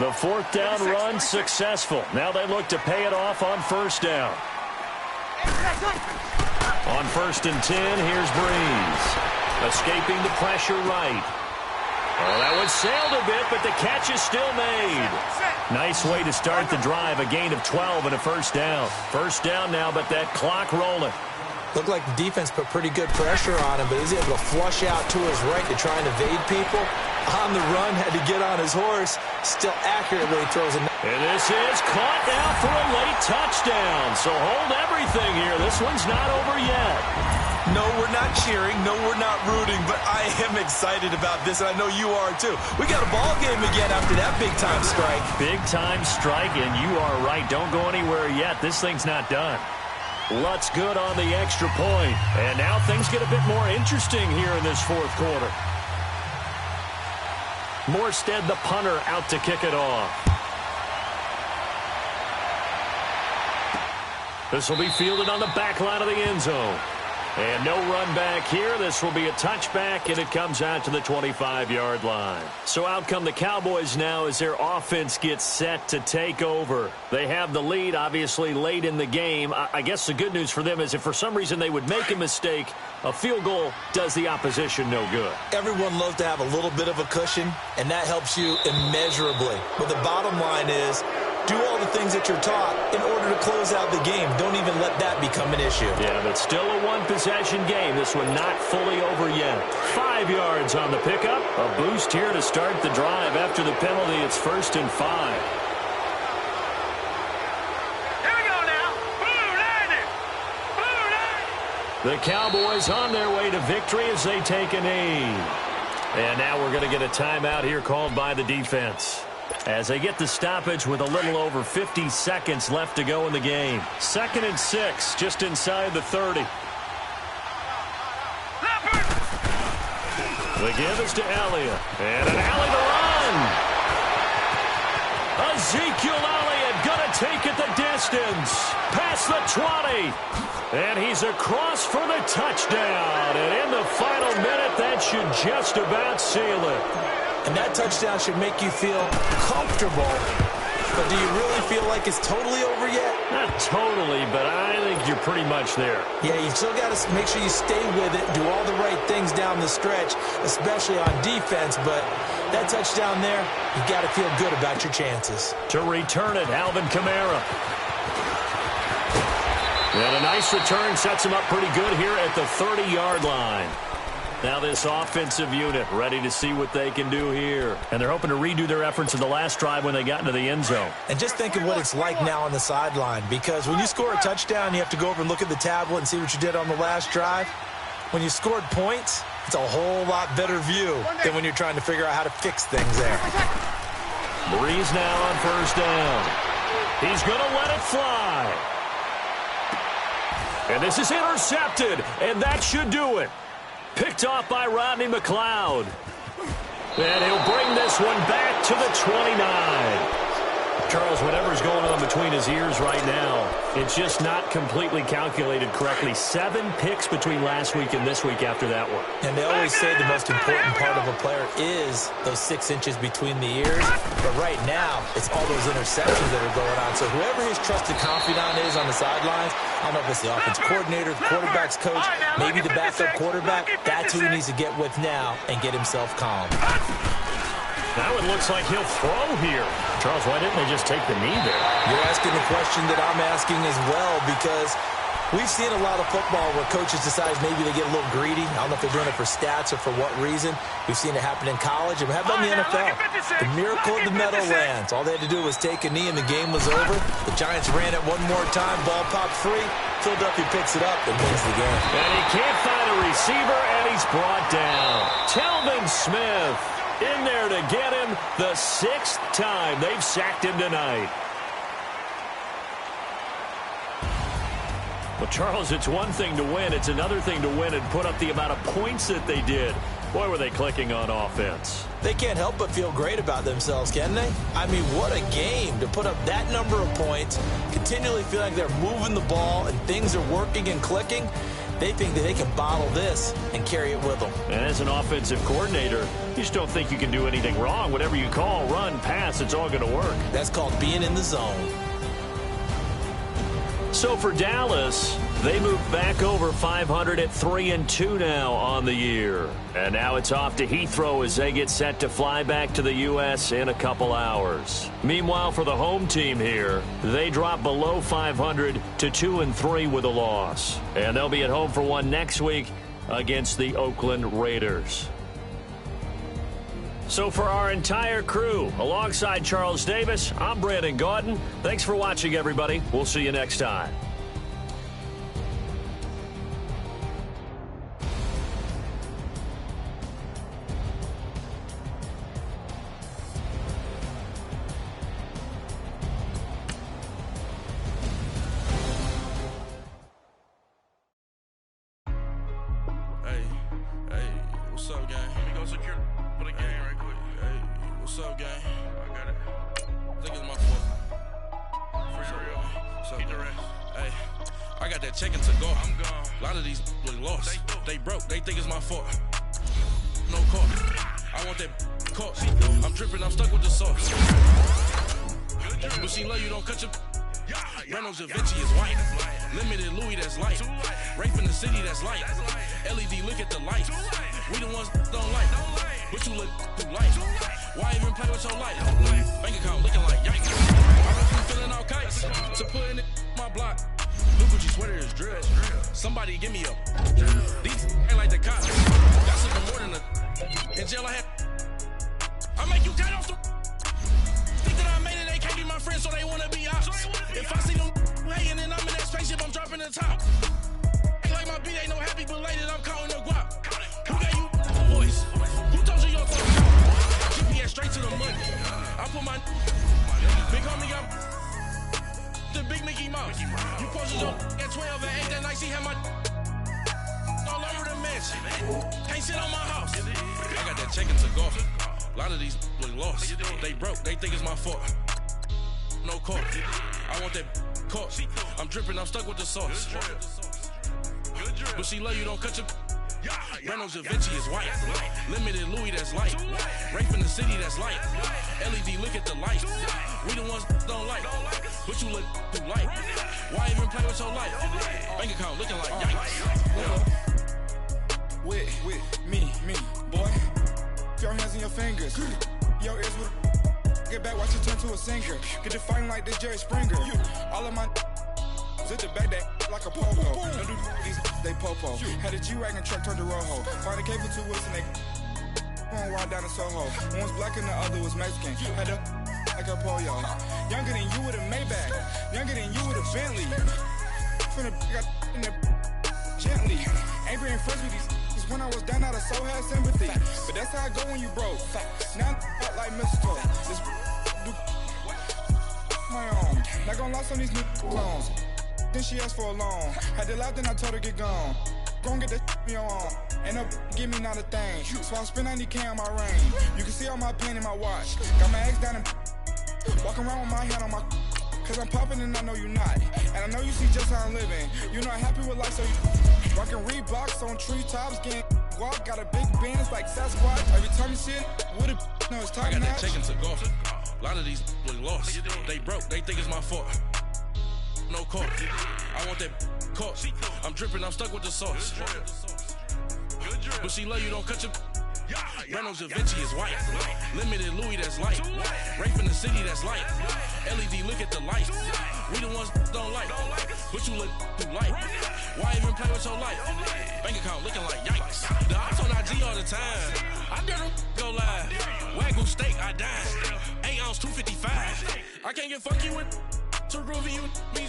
The 4th down run successful. Now they look to pay it off on 1st down. On 1st and 10, here's Breeze. Escaping the pressure right. Oh, that one sailed a bit, but the catch is still made. Nice way to start the drive. A gain of 12 and a 1st down. 1st down now, but that clock rolling. Looked like the defense put pretty good pressure on him, but he's able to flush out to his right to try and evade people. On the run, had to get on his horse. Still accurately throws a... And this is caught now for a late touchdown. So hold everything here. This one's not over yet. No, we're not cheering. No, we're not rooting. But I am excited about this, and I know you are too. We got a ball game again after that big-time strike. Big-time strike, and you are right. Don't go anywhere yet. This thing's not done. Lutz good on the extra point. And now things get a bit more interesting here in this 4th quarter. Morstead, the punter, out to kick it off. This will be fielded on the back line of the end zone. And no run back here. This will be a touchback, and it comes out to the 25-yard line. So out come the Cowboys now as their offense gets set to take over. They have the lead, obviously, late in the game. I guess the good news for them is if for some reason they would make a mistake, a field goal does the opposition no good. Everyone loves to have a little bit of a cushion, and that helps you immeasurably. But the bottom line is, do all the things that you're taught in order to close out the game. Don't even let that become an issue. Yeah, but still a one-possession game. This one not fully over yet. 5 yards on the pickup. A boost here to start the drive. After the penalty, it's 1st and 5. Here we go now. Blue 90. The Cowboys on their way to victory as they take a knee. And now we're going to get a timeout here called by the defense, as they get the stoppage with a little over 50 seconds left to go in the game. 2nd and 6, just inside the 30. The give is to Elliott. And an alley to run. Ezekiel Elliott going to take it the distance. Past the 20. And he's across for the touchdown. And in the final minute, that should just about seal it. And that touchdown should make you feel comfortable. But do you really feel like it's totally over yet? Not totally, but I think you're pretty much there. Yeah, you still got to make sure you stay with it, do all the right things down the stretch, especially on defense. But that touchdown there, you got to feel good about your chances. To return it, Alvin Kamara. And a nice return sets him up pretty good here at the 30-yard line. Now this offensive unit ready to see what they can do here. And they're hoping to redo their efforts in the last drive when they got into the end zone. And just think of what it's like now on the sideline, because when you score a touchdown, you have to go over and look at the tablet and see what you did on the last drive. When you scored points, it's a whole lot better view than when you're trying to figure out how to fix things there. Breeze now on 1st down. He's going to let it fly. And this is intercepted, and that should do it. Picked off by Rodney McLeod. And he'll bring this one back to the 29. Charles, whatever's going on between his ears right now, it's just not completely calculated correctly. 7 picks between last week and this week after that one. And they always say the most important part of a player is those 6 inches between the ears. But right now, it's all those interceptions that are going on. So whoever his trusted confidant is on the sidelines, I don't know if it's the offense coordinator, the quarterback's coach, maybe the backup quarterback, that's who he needs to get with now and get himself calm. Now it looks like he'll throw here. Charles, why didn't they just take the knee there? You're asking the question that I'm asking as well, because we've seen a lot of football where coaches decide maybe they get a little greedy. I don't know if they're doing it for stats or for what reason. We've seen it happen in college, and we have done in the NFL. The miracle of the Meadowlands. All they had to do was take a knee, and the game was over. The Giants ran it one more time. Ball popped free. Philadelphia picks it up and wins the game. And he can't find a receiver, and he's brought down. Telvin Smith in there to get him the 6th time they've sacked him tonight. Well, Charles, it's one thing to win. It's another thing to win and put up the amount of points that they did. Boy, were they clicking on offense. They can't help but feel great about themselves, can they? I mean, what a game to put up that number of points, continually feel like they're moving the ball and things are working and clicking. They think that they can bottle this and carry it with them. And as an offensive coordinator, you just don't think you can do anything wrong. Whatever you call, run, pass, it's all going to work. That's called being in the zone. So for Dallas, they move back over 500 at 3-2 now on the year. And now it's off to Heathrow as they get set to fly back to the U.S. in a couple hours. Meanwhile, for the home team here, they drop below 500 to 2-3 with a loss. And they'll be at home for one next week against the Oakland Raiders. So for our entire crew, alongside Charles Davis, I'm Brandon Gaudin. Thanks for watching, everybody. We'll see you next time. What's up, gang? Let me go secure for the game right quick. Hey, what's up, gang? I got it. I think it's my fault. So, keep the rest. Hey, I got that chicken to go. I'm gone. A lot of these look lost. They broke. They think it's my fault. No court. I want that court. I'm dripping. I'm stuck with the sauce. But she love you. Don't cut your. Reynolds Da Vinci is white. Limited Louis, that's light. Rape in the city, that's light. LED, look at the lights. We the ones don't like. But you look through light. Why even play with your life? Bank account looking like yikes. I don't be filling out kites. To put in my block. New Gucci sweater is drill. Somebody give me a. These ain't like the cops. That's something more than a. In jail I had. I make you cut off the. Think that I made it, they can't be my friends, so they wanna be ops. If I see them hating and I'm in that spaceship, I'm dropping the top. Ain't like my beat ain't no happy belated, I'm counting the guap. Who gave you a voice? Who told you your phone? GPS straight to the money. I put my big homie up the big Mickey Mouse. You posted your at 12 and 8 that night, she had my all over the mansion. Can't sit on my house. I got that chicken to go. A lot of these look lost. They broke, they think it's my fault. No court. I want that court. I'm dripping, I'm stuck with the sauce. But she love you, don't cut your. Reynolds Da Vinci is white. Limited Louis, that's light. Rape in the city, that's light. LED, look at the lights. We the ones don't like. But you look through light. Why even play with your life? Bank account looking like yikes. With me, boy. Your hands and your fingers. Your ears with get back, watch it turn to a singer. Get to fighting like this Jerry Springer. All of my zip the back that like a popo. Don't do these, they popo. Had a G-Wagon truck turned to Rojo. Find a cable 2 wheels and they going wild down in Soho. One was black and the other was Mexican. Had a like a pollo. Younger than you with a Maybach. Younger than you with a Bentley. From the got in the gently. Angry and friends with these. When I was down, I so had sympathy. But that's how I go when you broke. Now I'm like mistletoe. This do my own. Not gonna lie on these new clones. Then she asked for a loan. Had to laugh, then I told her get gone. Go and get that me on. Ain't no give me not a thing. So I spend 90K on my range. You can see all my pain in my watch. Got my ex down and walking around with my hand on my. Cause I'm popping and I know you not. And I know you see just how I'm living. You're not happy with life, so you rockin' Reeboks on treetops, getting guap. Got a big band, it's like Sasquatch. Every time you see it, with it, no, it's top notch. I got that chicken to go. A lot of these look lost. They broke, they think it's my fault. No court. I want that court. I'm dripping, I'm stuck with the sauce. But she love you, don't cut your. Reynolds Da Vinci is white. Limited Louis, that's light. Rape in the city, that's light. LED, look at the lights. We the ones don't like. But you look through light. Why even play with your life? Bank account looking like yikes. The ops on IG all the time. I dare them go live. Wagyu steak, I dine. 8 ounce, 255. I can't get funky with too groovy you me.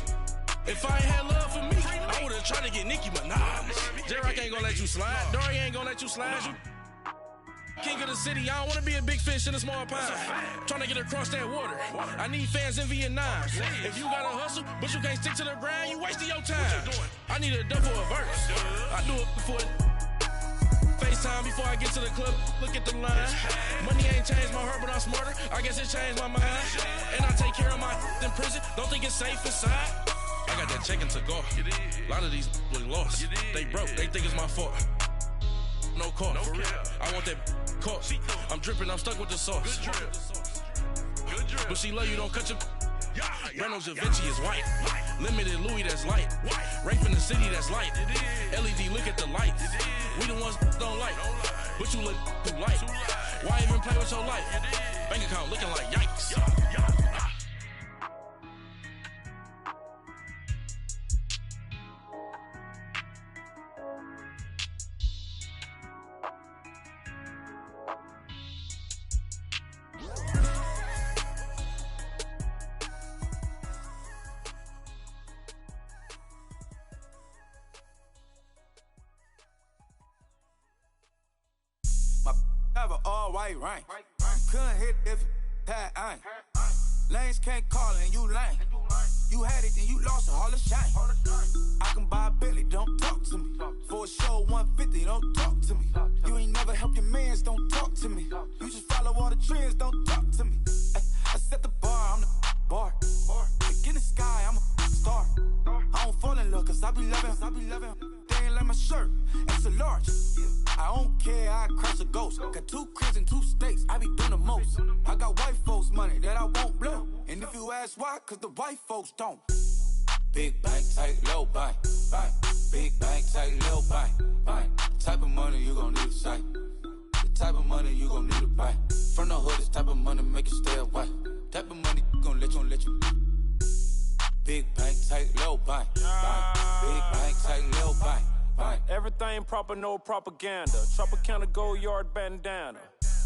If I ain't had love for me, I would've tried to get Nicki Minaj. J-Rock ain't gonna let you slide. Dory ain't gonna let you slide. You king of the city, I don't wanna be a big fish in a small pond. Trying to get across that water. I need fans in Vietnam. If you gotta hustle, but you can't stick to the grind, you wasting your time. I need a double a verse. I do it before FaceTime before I get to the club. Look at the line. Money ain't changed my heart, but I'm smarter. I guess it changed my mind. And I take care of my in prison. Don't think it's safe inside. I got that chicken to go. A lot of these look lost. They broke, they think it's my fault. No court. I want that court. I'm dripping, I'm stuck with the sauce. But she love you, don't cut your. Reynolds Da Vinci is white. Limited Louis, that's light. Rape in the city, that's light. LED, look at the lights. We the ones don't like. But you look through light. Why even play with your life? Bank account looking like yikes. Have an all-white rank. Couldn't hit if it had ain't. Lanes can't call and you lame. You had it, then you lost all the shine. I can buy a Billy, don't talk to me. For a show 150, don't talk to me. You ain't never helped your mans, don't talk to me. You just follow all the trends, don't talk to me. I set the bar, I'm the bar. Look in the sky, Got 2 cribs and 2 states, I be doing the most. I got white folks money that I won't blow. And if you ask why, cause the white folks don't. Big bank, tight, low bank, bank. Big bank, tight, low bank, bank. Type of money you gon' need to sight. The type of money you gon' need to buy. From the hood, this type of money make you stay away. Type of money gon' let you. Big bank, tight, low bank, bank. Big bank, tight, low bank, bank. Everything proper, no propaganda. Tropicana gold yard bandana.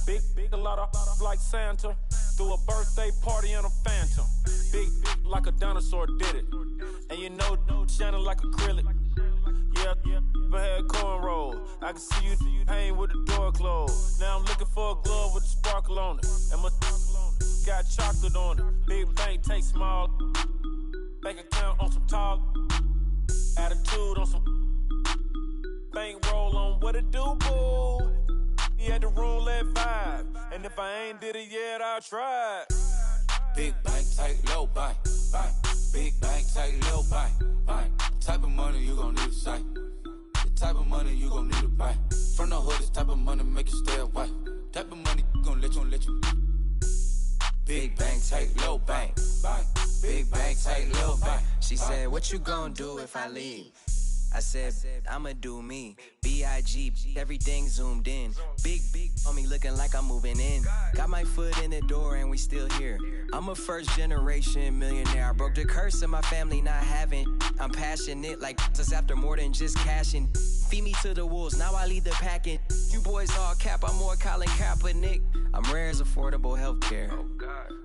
Big, a lot of like Santa. Threw a birthday party in a phantom. Big like a dinosaur did it. And you know, shining like acrylic. Yeah, but had cornrows. I can see you hang with the door closed. Now I'm looking for a glove with a sparkle on it. And my got chocolate on it. Big bank, take small. Bank account on some talk. Attitude on some. Bank roll on what it do, boo. He had the roulette vibe. And if I ain't did it yet, I'll try. Big bank, tight, low bank, bank. Big bank, tight, low bank, bank. Type of money you gon' need to sight. The type of money you gon' need to buy. From the hood, this type of money make you stay away. Type of money gon' let you. Big bank, tight, low bank, bank. Big bank, tight, low bank. She said, what you gon' do if I leave? I said, I'ma do me. B.I.G. Everything zoomed in. Big on me looking like I'm moving in. Got my foot in the door and we still here. I'm a first generation millionaire. I broke the curse of my family not having. I'm passionate like us after more than just cashing. Feed me to the wolves, now I lead the packing. You boys all cap, I'm more Colin Kaepernick. I'm rare as affordable healthcare.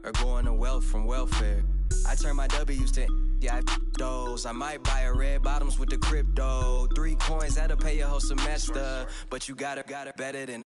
Or going to wealth from welfare. I turn my W's to those. I might buy a red bottoms with the crypto. 3 coins, that'll pay your whole semester. But you gotta better than